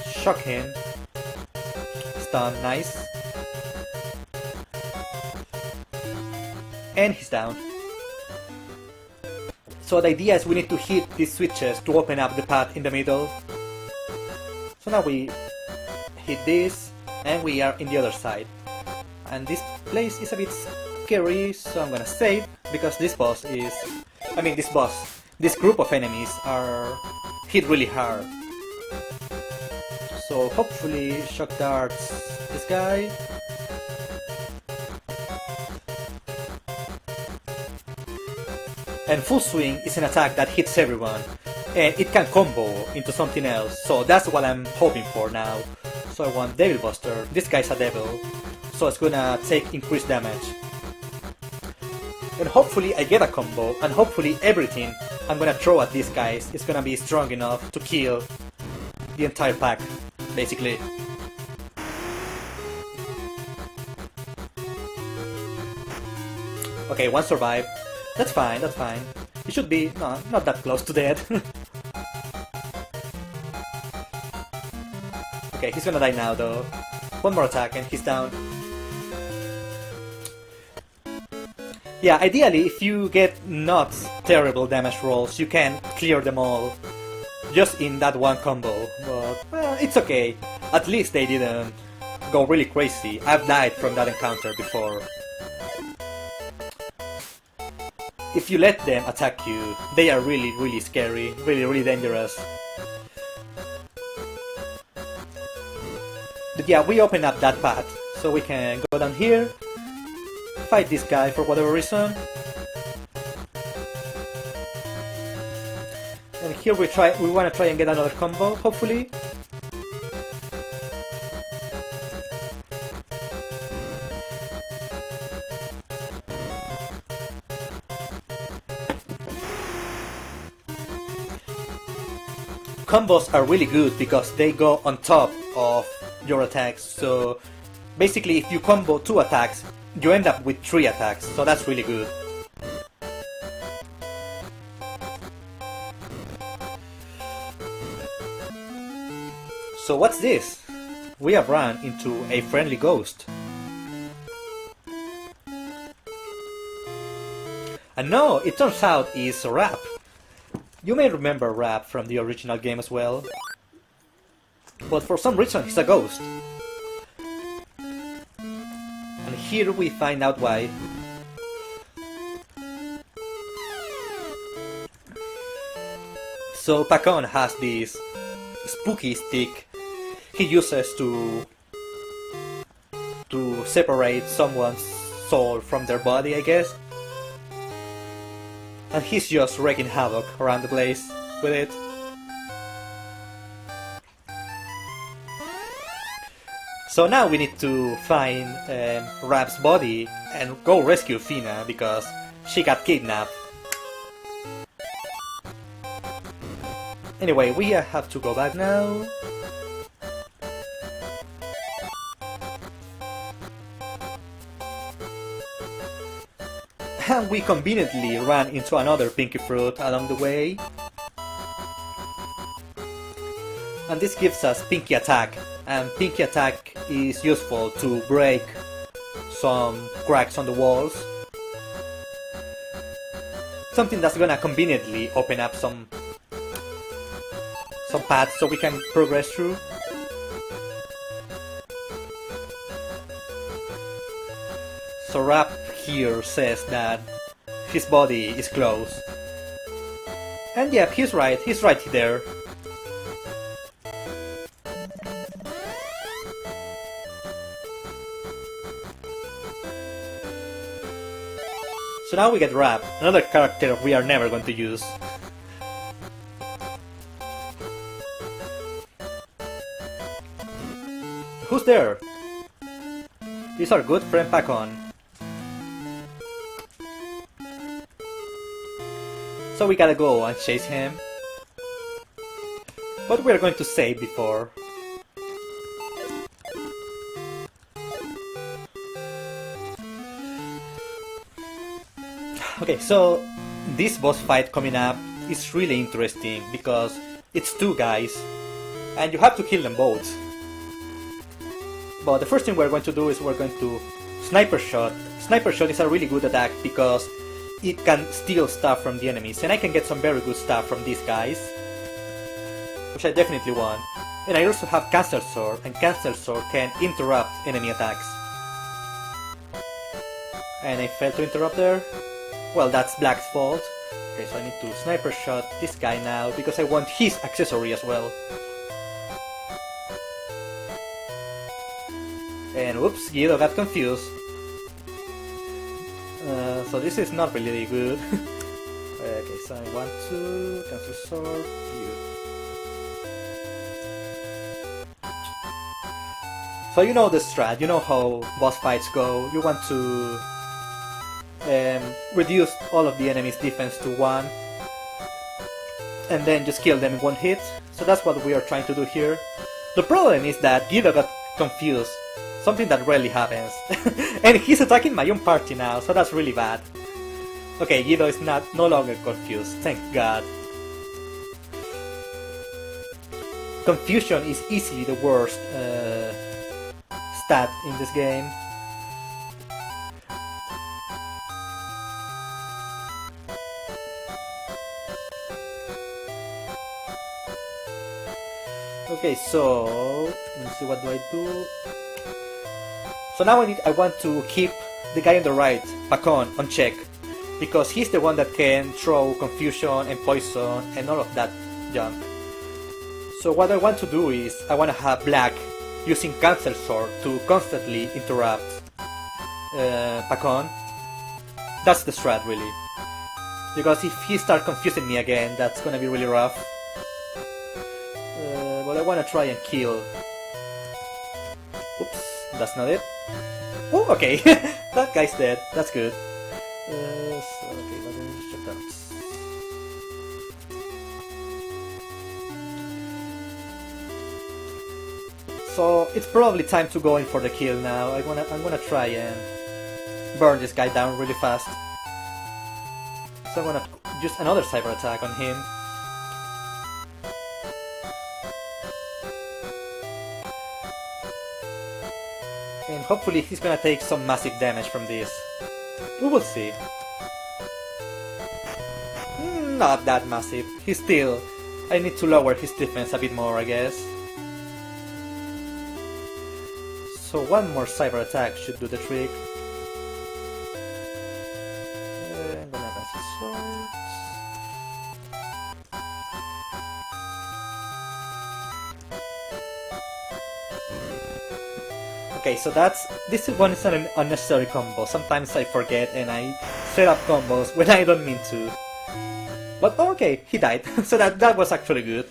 shock him. Stun, nice. And he's down. So the idea is we need to hit these switches to open up the path in the middle. So now we hit this, and we are in the other side. And this place is a bit scary, so I'm gonna save, because this boss is... this group of enemies are hit really hard. So hopefully shock darts this guy. And full swing is an attack that hits everyone, and it can combo into something else, so that's what I'm hoping for now. So I want Devil Buster. This guy's a devil, so it's gonna take increased damage. And hopefully I get a combo, and hopefully everything I'm gonna throw at these guys is gonna be strong enough to kill the entire pack, basically. Okay, one survived. That's fine, that's fine. He should be not that close to dead. Okay, he's gonna die now though. One more attack and he's down. Yeah, ideally if you get not terrible damage rolls, you can clear them all just in that one combo. But, well, it's okay. At least they didn't go really crazy. I've died from that encounter before. If you let them attack you, they are really scary, really dangerous. But yeah, we open up that path, so we can go down here, fight this guy for whatever reason. And here we wanna try and get another combo, hopefully. Combos are really good because they go on top of your attacks, so basically if you combo 2 attacks, you end up with 3 attacks, so that's really good. So what's this? We have run into a friendly ghost. And no, it turns out it's Rap. You may remember Rap from the original game as well, but for some reason he's a ghost. And here we find out why. So Pacon has this spooky stick he uses to separate someone's soul from their body, I guess. And he's just wreaking havoc around the place with it. So now we need to find Rap's body and go rescue Fina because she got kidnapped. Anyway, we have to go back now. And we conveniently ran into another Pinky Fruit along the way. And this gives us Pinky Attack, and Pinky Attack is useful to break some cracks on the walls. Something that's gonna conveniently open up some paths so we can progress through. So Rap here says that his body is closed. And yeah, he's right there. So now we get Rap, another character we are never going to use. Who's there? He's our good friend Pacon. So we gotta go and chase him. But we're going to save before. Okay, so this boss fight coming up is really interesting because it's two guys and you have to kill them both. But the first thing we're going to do is we're going to sniper shot. Sniper shot is a really good attack because it can steal stuff from the enemies, and I can get some very good stuff from these guys, which I definitely want. And I also have Cancel Sword, and Cancel Sword can interrupt enemy attacks. And I failed to interrupt there. Well, that's Black's fault. Okay, so I need to sniper shot this guy now because I want his accessory as well. And whoops, Guido got confused. So this is not really good. Okay, so I want to cancel sword you. So you know the strat, you know how boss fights go. You want to reduce all of the enemy's defense to 1 and then just kill them in 1 hit. So that's what we are trying to do here. The problem is that Guido got confused. Something that rarely happens. And he's attacking my own party now, so that's really bad. Okay, Guido is no longer confused, thank God. Confusion is easily the worst stat in this game. Okay, so let's see, what do I do? So now I want to keep the guy on the right, Pacon, on check, because he's the one that can throw confusion and poison and all of that junk. So what I want to do is I want to have Black using Cancel Sword to constantly interrupt Pacon. That's the strat really, because if he starts confusing me again, that's gonna be really rough. But I want to try and kill. Oops, that's not it. Oh, okay, that guy's dead. That's good. So, okay, let me check that. So it's probably time to go in for the kill now. I'm gonna try and burn this guy down really fast. So I'm gonna use another cyber attack on him. And hopefully he's gonna take some massive damage from this. We will see. Not that massive. He's still... I need to lower his defense a bit more, I guess. So one more cyber attack should do the trick. I'm gonna cancel swords. Okay, so this one is an unnecessary combo. Sometimes I forget and I set up combos when I don't mean to. But oh, okay, he died, so that was actually good.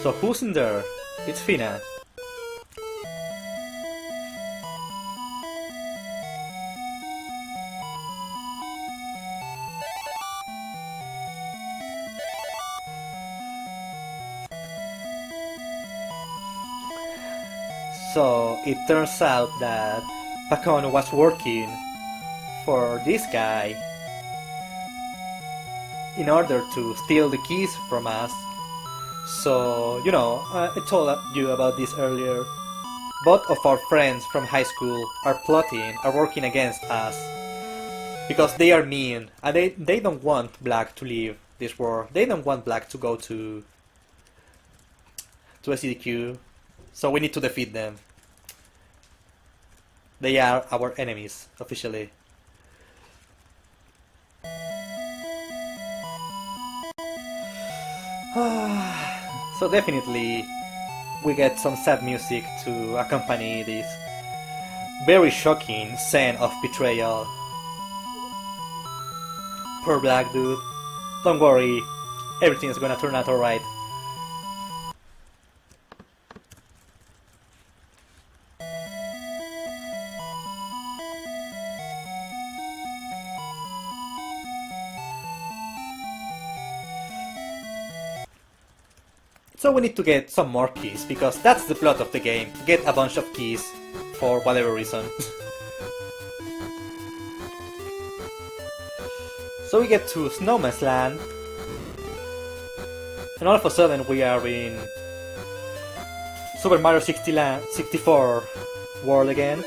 So who's in there? It's Fina. So it turns out that Pacon was working for this guy in order to steal the keys from us. So, you know, I told you about this earlier. Both of our friends from high school are plotting, are working against us. Because they are mean, and they don't want Black to leave this world. They don't want Black to go to SCDQ. So we need to defeat them. They are our enemies, officially. So definitely we get some sad music to accompany this very shocking scene of betrayal. Poor Black dude. Don't worry, everything's gonna turn out alright. So we need to get some more keys, because that's the plot of the game. Get a bunch of keys, for whatever reason. So we get to Snowman's Land, and all of a sudden we are in Super Mario 64 world again.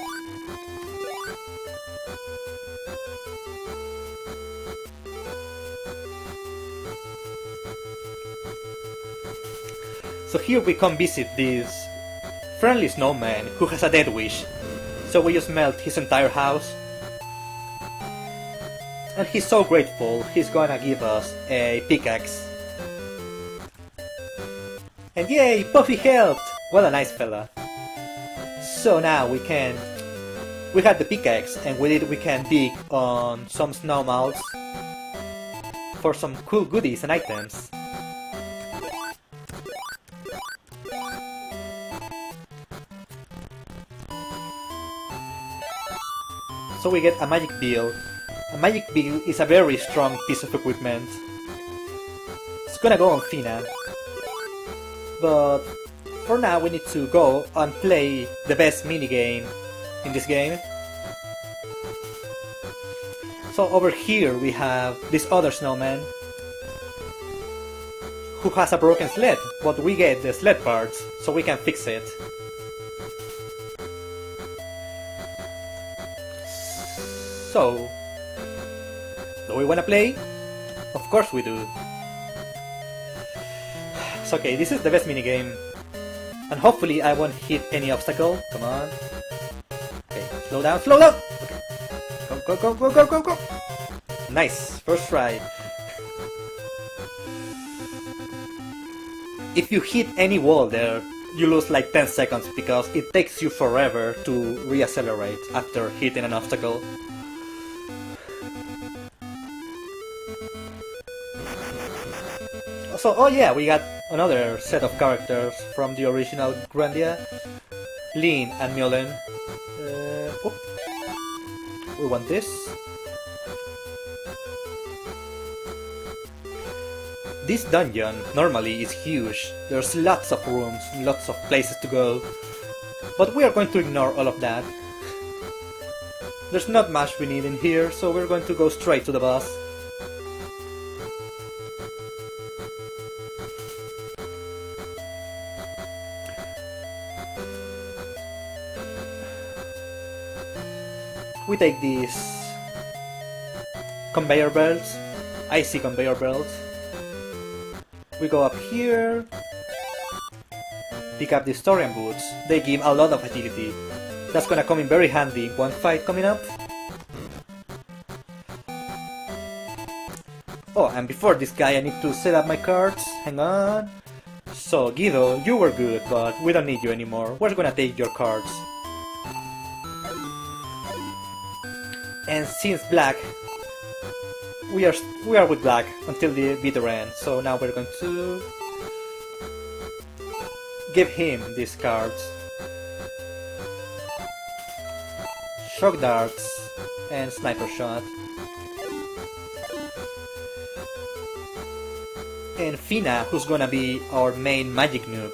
So here we come visit this friendly snowman who has a death wish. So we just melt his entire house. And he's so grateful, he's gonna give us a pickaxe. And yay, Puffy helped! What a nice fella. So now we had the pickaxe, and with it we can dig on some snow mounds for some cool goodies and items. So we get a magic bill. A magic bill is a very strong piece of equipment. It's gonna go on Fina. But for now we need to go and play the best minigame in this game. So over here we have this other snowman who has a broken sled, but we get the sled parts so we can fix it. So, do we wanna play? Of course we do. So okay, this is the best minigame. And hopefully I won't hit any obstacle. Come on. Okay, slow down, slow down! Okay. Go, go, go, go, go, go, go! Nice, first try. If you hit any wall there, you lose like 10 seconds because it takes you forever to reaccelerate after hitting an obstacle. So, oh yeah, we got another set of characters from the original Grandia. Lean and Mullen. We want this. This dungeon normally is huge. There's lots of rooms, lots of places to go. But we are going to ignore all of that. There's not much we need in here, so we're going to go straight to the boss. We take these conveyor belts, icy conveyor belts. We go up here, pick up the Storian boots. They give a lot of agility. That's gonna come in very handy in one fight coming up. Oh, and before this guy I need to set up my cards. Hang on. So Guido, you were good, but we don't need you anymore. We're gonna take your cards. And since Black, we are with Black until the bitter end. So now we're going to give him these cards. Shock Darts and Sniper Shot. And Fina, who's gonna be our main magic nuke.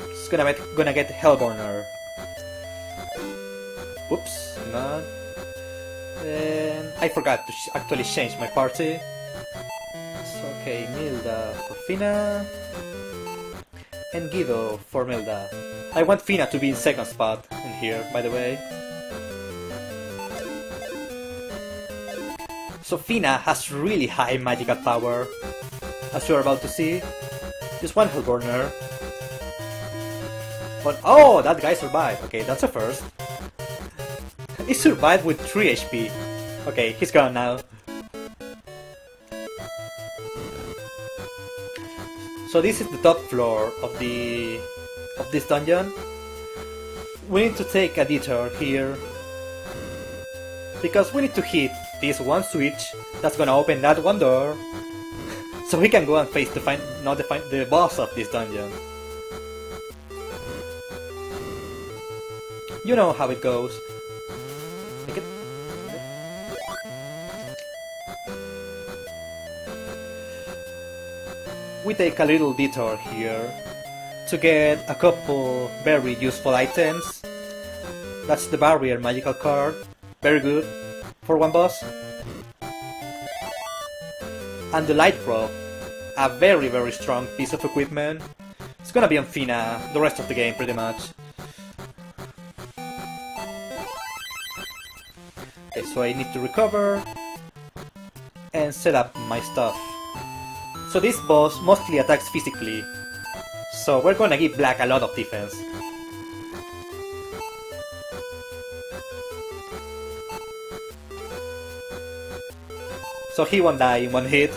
She's gonna get Hellborner. Oops, hang on. And I forgot to actually change my party. So, okay, Milda for Fina. And Guido for Milda. I want Fina to be in second spot in here, by the way. So Fina has really high magical power, as you're about to see. Just one Hellborner. But oh, that guy survived. Okay, that's a first. He survived with 3 HP. Okay, he's gone now. So this is the top floor of this dungeon. We need to take a detour here because we need to hit this one switch that's gonna open that one door, so we can go and face the boss of this dungeon. You know how it goes. Take it. we take a little detour here to get a couple very useful items. That's the barrier magical card, very good for one boss. And the light rope, a very strong piece of equipment. It's gonna be on Fina the rest of the game pretty much. Okay, so I need to recover and set up my stuff. So this boss mostly attacks physically, so we're gonna give Black a lot of defense. So he won't die in one hit.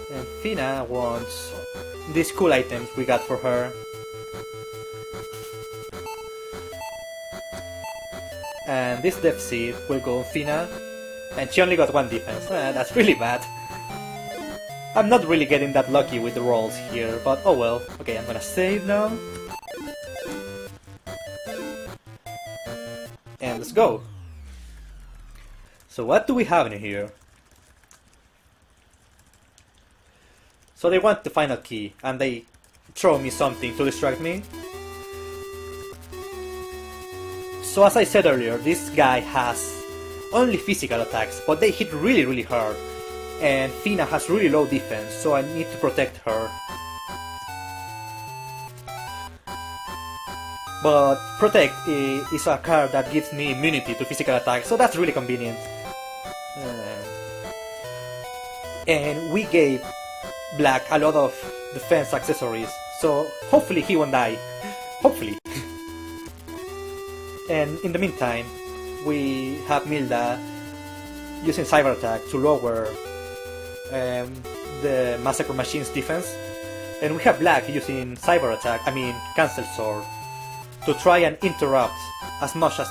And Fina wants these cool items we got for her. And this Death Seed will go on Fina, and she only got one defense. That's really bad. I'm not really getting that lucky with the rolls here, but oh well. Okay, I'm gonna save now. And let's go. So what do we have in here? So they want the final key, and they throw me something to distract me. So as I said earlier, this guy has only physical attacks, but they hit really hard. And Fina has really low defense, so I need to protect her. But Protect is a card that gives me immunity to physical attacks, so that's really convenient. And we gave Black a lot of defense accessories, so hopefully he won't die. Hopefully. And in the meantime, we have Milda using Cyber Attack to lower the Massacre Machine's defense. And we have Black using Cyber Attack, Cancel Sword, to try and interrupt as much as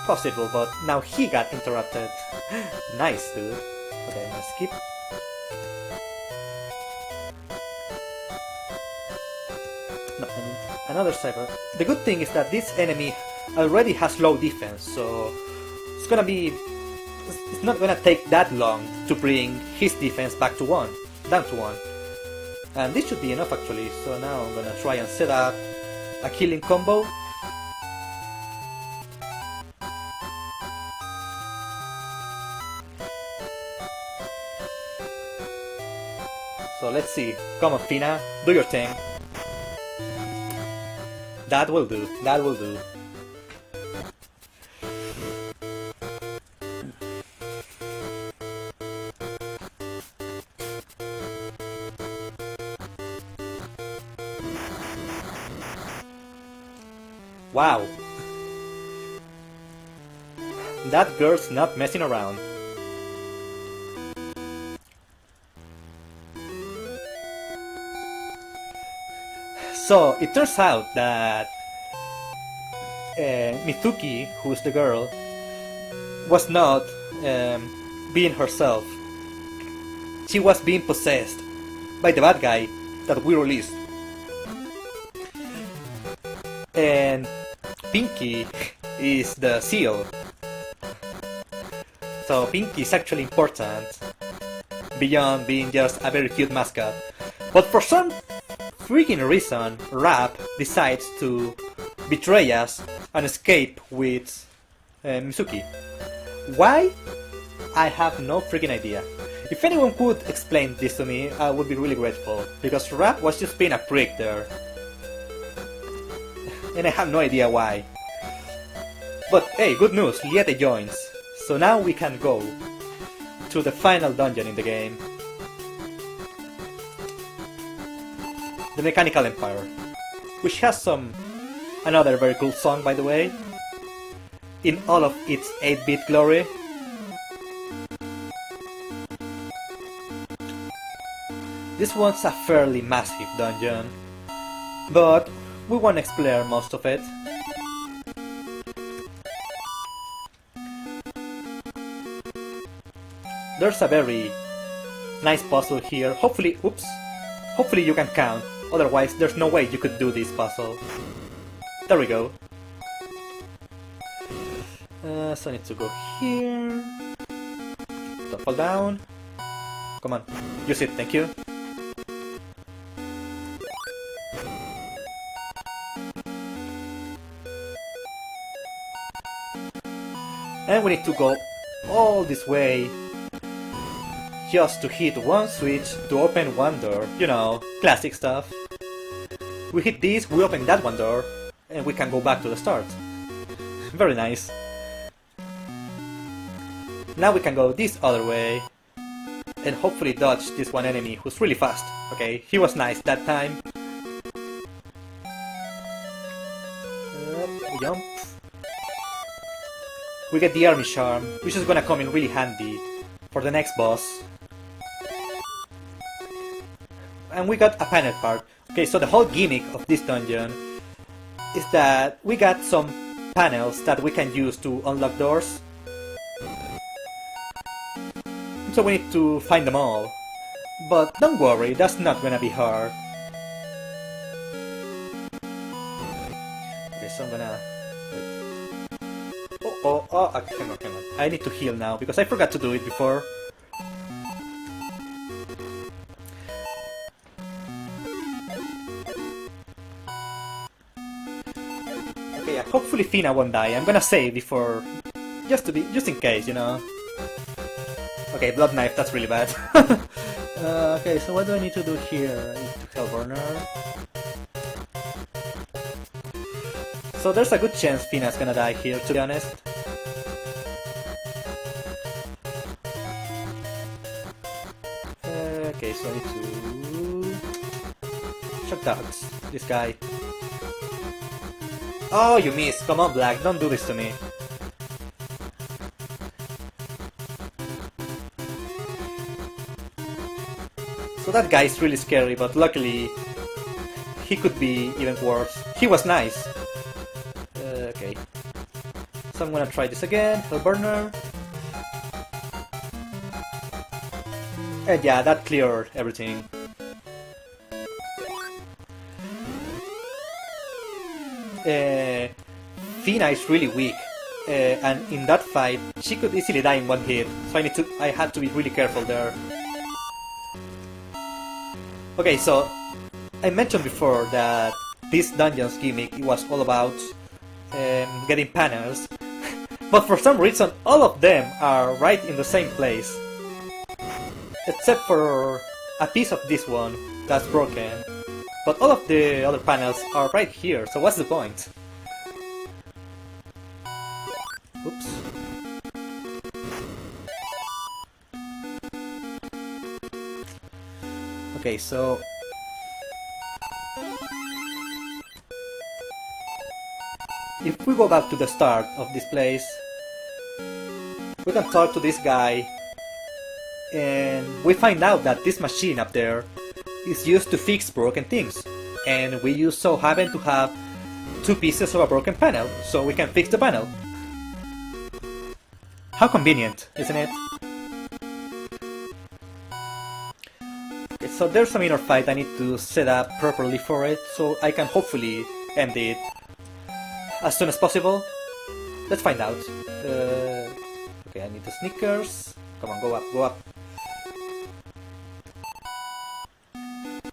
possible, but now he got interrupted. Nice, dude. Okay, I'm gonna skip. No, I need another Cyber. The good thing is that this enemy already has low defense, so it's not gonna take that long to bring his defense back to 1, down to 1. And this should be enough actually, so now I'm gonna try and set up a killing combo. So let's see, come on Fina, do your thing. That will do, that will do. Wow! That girl's not messing around. So, it turns out that Mitsuki, who's the girl, was not being herself. She was being possessed by the bad guy that we released. And Pinky is the seal. So Pinky is actually important beyond being just a very cute mascot. But for some freaking reason, Rap decides to betray us and escape with Mitsuki. Why? I have no freaking idea. If anyone could explain this to me, I would be really grateful, because Rap was just being a prick there. And I have no idea why. But hey, good news, Liete joins. So now we can go to the final dungeon in the game. The Mechanical Empire. Which has another very cool song, by the way. In all of its 8-bit glory. This one's a fairly massive dungeon, but we won't explore most of it. There's a very nice puzzle here. Hopefully you can count, otherwise there's no way you could do this puzzle. There we go. So I need to go here. Don't fall down. Come on, use it, thank you. And we need to go all this way just to hit one switch to open one door. You know, classic stuff. We hit this, we open that one door, and we can go back to the start. Very nice. Now we can go this other way, and hopefully dodge this one enemy who's really fast. Okay, he was nice that time. Jump. We get the army charm, which is gonna come in really handy for the next boss. And we got a panel part. Okay, so the whole gimmick of this dungeon is that we got some panels that we can use to unlock doors. So we need to find them all. But don't worry, that's not gonna be hard. Okay, so I'm gonna... Oh, hang on. I need to heal now, because I forgot to do it before. Okay, hopefully Fina won't die. I'm gonna save before... just in case, you know. Okay, blood knife, that's really bad. Okay, so what do I need to do here? I need to kill Burner. So there's a good chance Fina's gonna die here, to be honest. Okay, so I need to... shock dogs, this guy. Oh, you missed! Come on, Black, don't do this to me. So that guy is really scary, but luckily he could be even worse. He was nice. Okay. So I'm gonna try this again. Hellburner. And yeah, that cleared everything. Fina is really weak. And in that fight, she could easily die in one hit. So I had to be really careful there. Okay, so I mentioned before that this dungeon's gimmick was all about getting panels, but for some reason all of them are right in the same place, except for a piece of this one that's broken, but all of the other panels are right here, so what's the point? Oops. Okay, so... if we go back to the start of this place, we can talk to this guy, and we find out that this machine up there is used to fix broken things, and we just so happen to have two pieces of a broken panel, so we can fix the panel. How convenient, isn't it? So there's some inner fight I need to set up properly for it, so I can hopefully end it as soon as possible. Let's find out. Okay, I need the sneakers. Come on, go up, go up.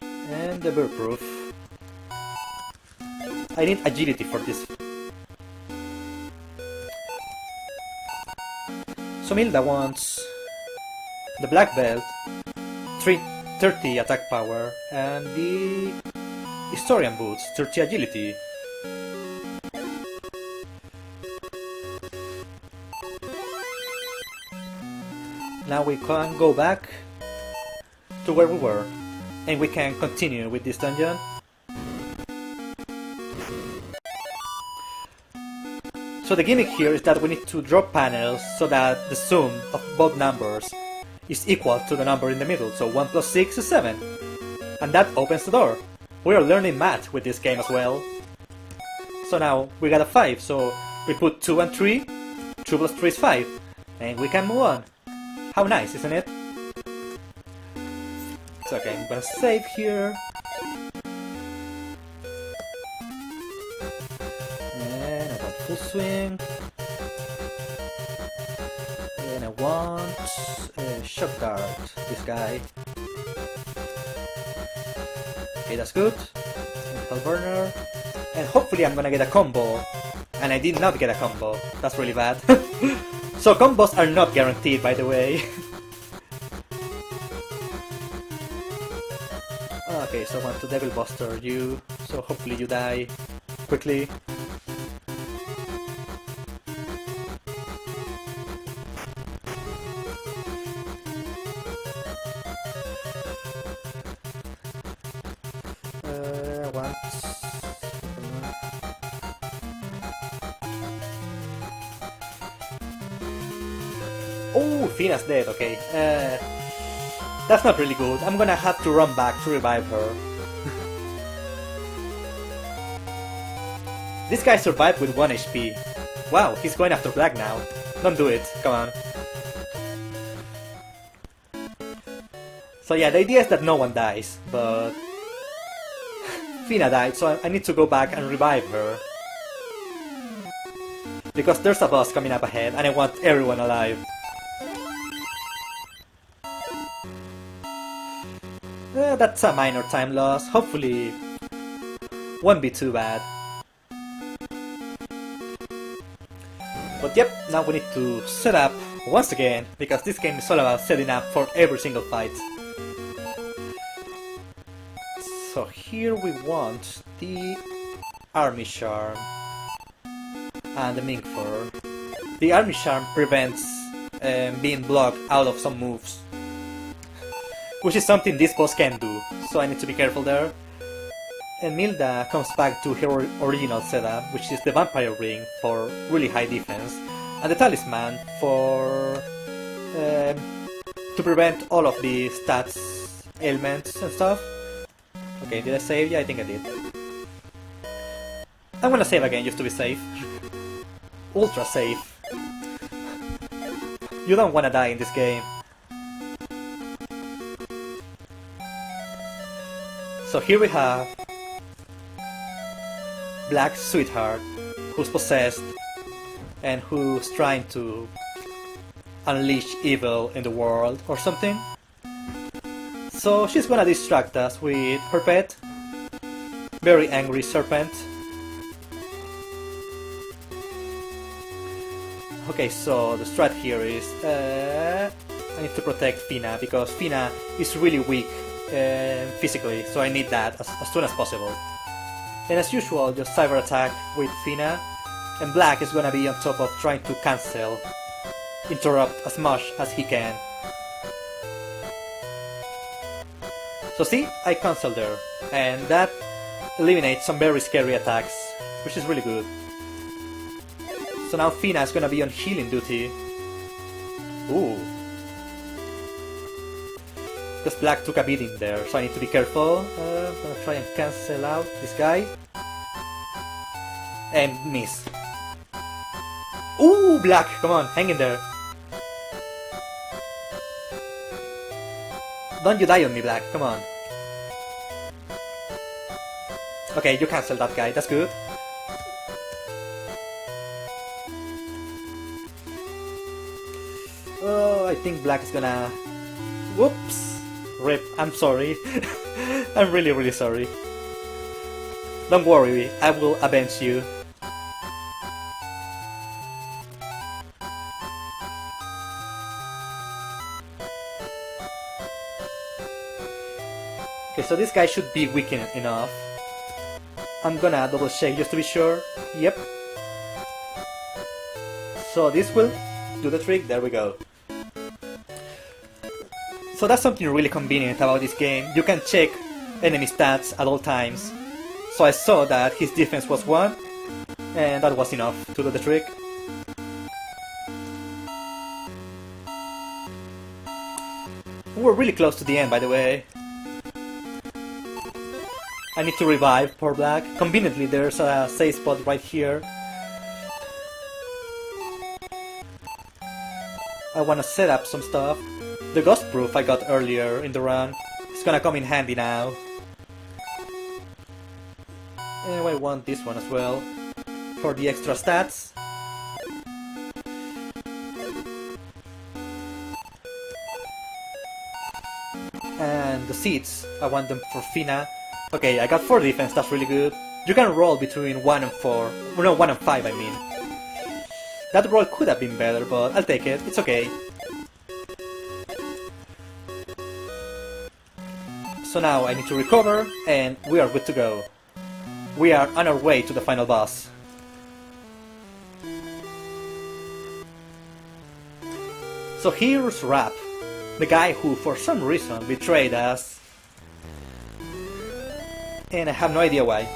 And the bird-proof. I need agility for this. So Milda wants the black belt, 30 attack power, and the Historian boots, 30 agility. Now we can go back to where we were, and we can continue with this dungeon. So the gimmick here is that we need to drop panels so that the sum of both numbers is equal to the number in the middle, so 1 plus 6 is 7. And that opens the door. We are learning math with this game as well. So now we got a 5, so we put 2 and 3, 2 plus 3 is 5, and we can move on. How nice, isn't it? So okay, I'm gonna save here. And I got full swing. want shock dart, this guy. Okay, that's good. Metal burner. And hopefully I'm gonna get a combo. And I did not get a combo. That's really bad. So combos are not guaranteed, by the way. Okay, so I want to Devil Buster you. So hopefully you die quickly. Oh, Fina's dead, okay. That's not really good. I'm gonna have to run back to revive her. This guy survived with 1 HP. Wow, he's going after black now. Don't do it, come on. So yeah, the idea is that no one dies, but... Fina died, so I need to go back and revive her. Because there's a boss coming up ahead, and I want everyone alive. That's a minor time loss, hopefully won't be too bad. But yep, now we need to set up once again, because this game is all about setting up for every single fight. So here we want the Army Charm and the Mink Fur. The Army Charm prevents being blocked out of some moves, which is something this boss can do, so I need to be careful there. And Milda comes back to her original setup, which is the Vampire Ring for really high defense, and the Talisman for to prevent all of the stats, ailments and stuff. Okay, did I save? Yeah, I think I did. I'm gonna save again just to be safe. Ultra safe. You don't wanna die in this game. So here we have Black's sweetheart, who's possessed and who's trying to unleash evil in the world or something. So she's gonna distract us with her pet, very angry serpent. Okay, so the strat here is I need to protect Fina, because Fina is really weak physically, so I need that as soon as possible. And as usual, just cyber attack with Fina, and Black is gonna be on top of trying to cancel, interrupt as much as he can. So see, I cancelled her, and that eliminates some very scary attacks, which is really good. So now Fina is gonna be on healing duty. Ooh. Because Black took a beating there, so I need to be careful. I'm gonna try and cancel out this guy. And miss. Ooh, Black! Come on, hang in there. Don't you die on me, Black, come on. Okay, you cancelled that guy, that's good. Oh, I think Black is gonna... Whoops! Rip, I'm sorry. I'm really sorry. Don't worry, I will avenge you. Okay, so this guy should be weakened enough. I'm gonna double check just to be sure. Yep. So this will do the trick, there we go. So that's something really convenient about this game. You can check enemy stats at all times. So I saw that his defense was 1, and that was enough to do the trick. We're really close to the end, by the way. I need to revive poor Black. Conveniently, there's a safe spot right here. I wanna set up some stuff. The Ghost Proof I got earlier in the run is gonna come in handy now. And I want this one as well, for the extra stats. And the seeds, I want them for Fina. Okay, I got 4 defense, that's really good. You can roll between 1 and 4. No, 1 and 5 I mean. That roll could have been better, but I'll take it, it's okay. So now I need to recover, and we are good to go. We are on our way to the final boss. So here's Rap, the guy who for some reason betrayed us. And I have no idea why.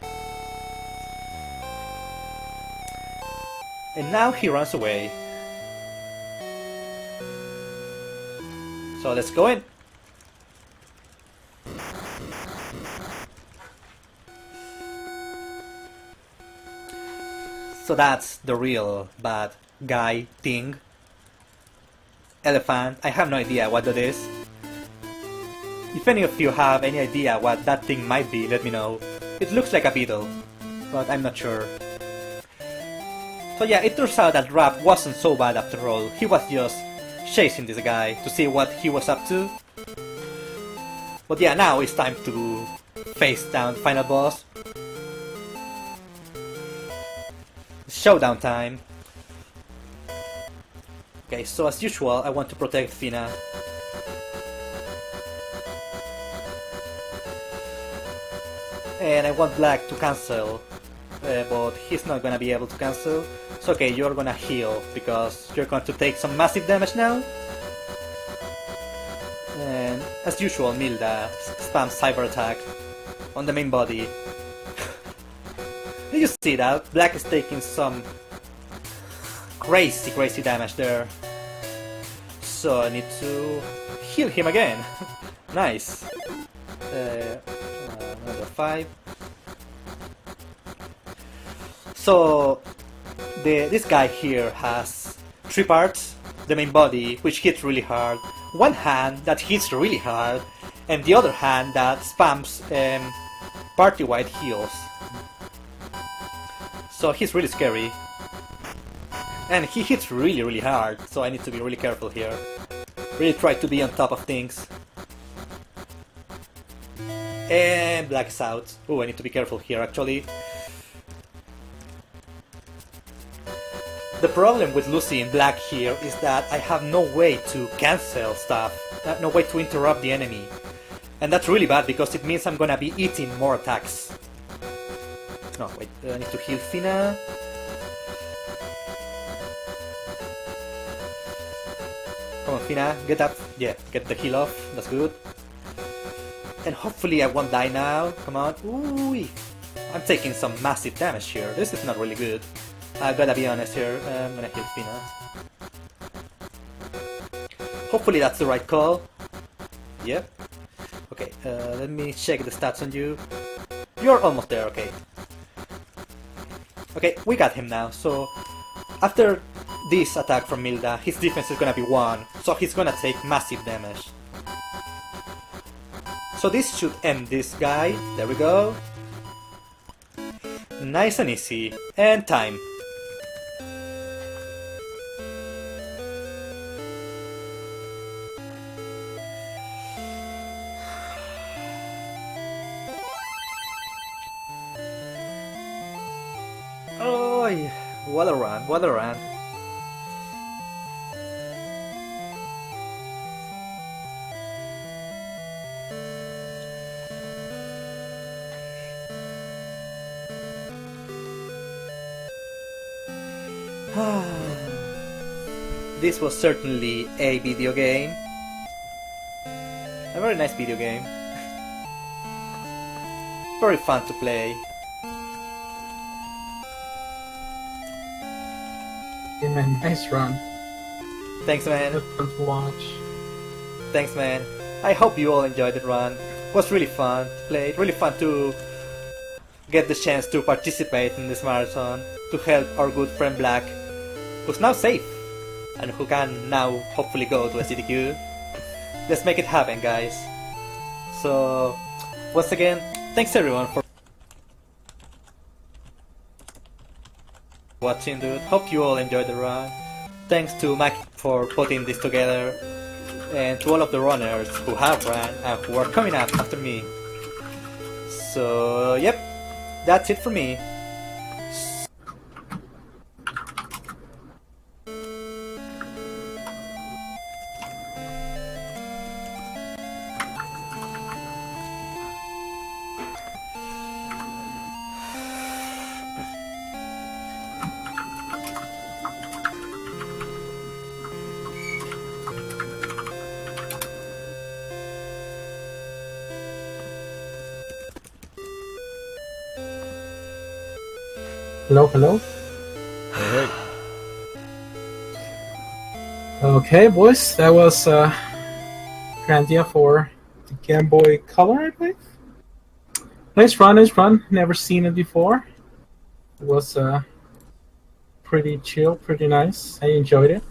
And now he runs away. So let's go in. So that's the real bad guy thing. Elephant, I have no idea what that is. If any of you have any idea what that thing might be, let me know. It looks like a beetle, but I'm not sure. So yeah, it turns out that Rap wasn't so bad after all. He was just chasing this guy to see what he was up to. But yeah, now it's time to face down the final boss. Showdown time. Okay, so as usual, I want to protect Fina. And I want Black to cancel, but he's not gonna be able to cancel. So okay, you're gonna heal, because you're going to take some massive damage now. And as usual, Milda spams cyber attack on the main body. Did you see that? Black is taking some crazy damage there. So I need to heal him again. Nice. Another 5. So this guy here has 3 parts. The main body, which hits really hard. One hand that hits really hard. And the other hand that spams party-wide heals. So he's really scary. And he hits really hard, so I need to be really careful here. Really try to be on top of things. And Black is out. Oh, I need to be careful here actually. The problem with losing Black here is that I have no way to cancel stuff. No way to interrupt the enemy. And that's really bad because it means I'm gonna be eating more attacks. No, wait, I need to heal Fina. Come on, Fina, get up. Yeah, get the heal off. That's good. And hopefully I won't die now. Come on. Ooh, I'm taking some massive damage here. This is not really good. I gotta be honest here. I'm gonna heal Fina. Hopefully that's the right call. Yep. Okay, let me check the stats on you. You're almost there, okay. Okay, we got him now, so after this attack from Milda, his defense is gonna be 1, so he's gonna take massive damage. So this should end this guy, there we go. Nice and easy, and time. Oh, what a run, what a run. This was certainly a video game. A very nice video game. Very fun to play. Yeah, man, nice run. Thanks, man. Fun to watch. Thanks, man. I hope you all enjoyed the run. It was really fun to play. Really fun to get the chance to participate in this marathon to help our good friend Black, who's now safe and who can now hopefully go to a CDQ. Let's make it happen, guys. So, once again, thanks everyone for watching, dude. Hope you all enjoyed the run. Thanks to Mike for putting this together. and to all of the runners who have ran and who are coming up after me. So, yep, that's it for me. Hello, hello. Hey. Okay, boys, that was Grandia for the Game Boy Color, I believe. Nice run, nice run. Never seen it before. It was pretty chill, pretty nice. I enjoyed it.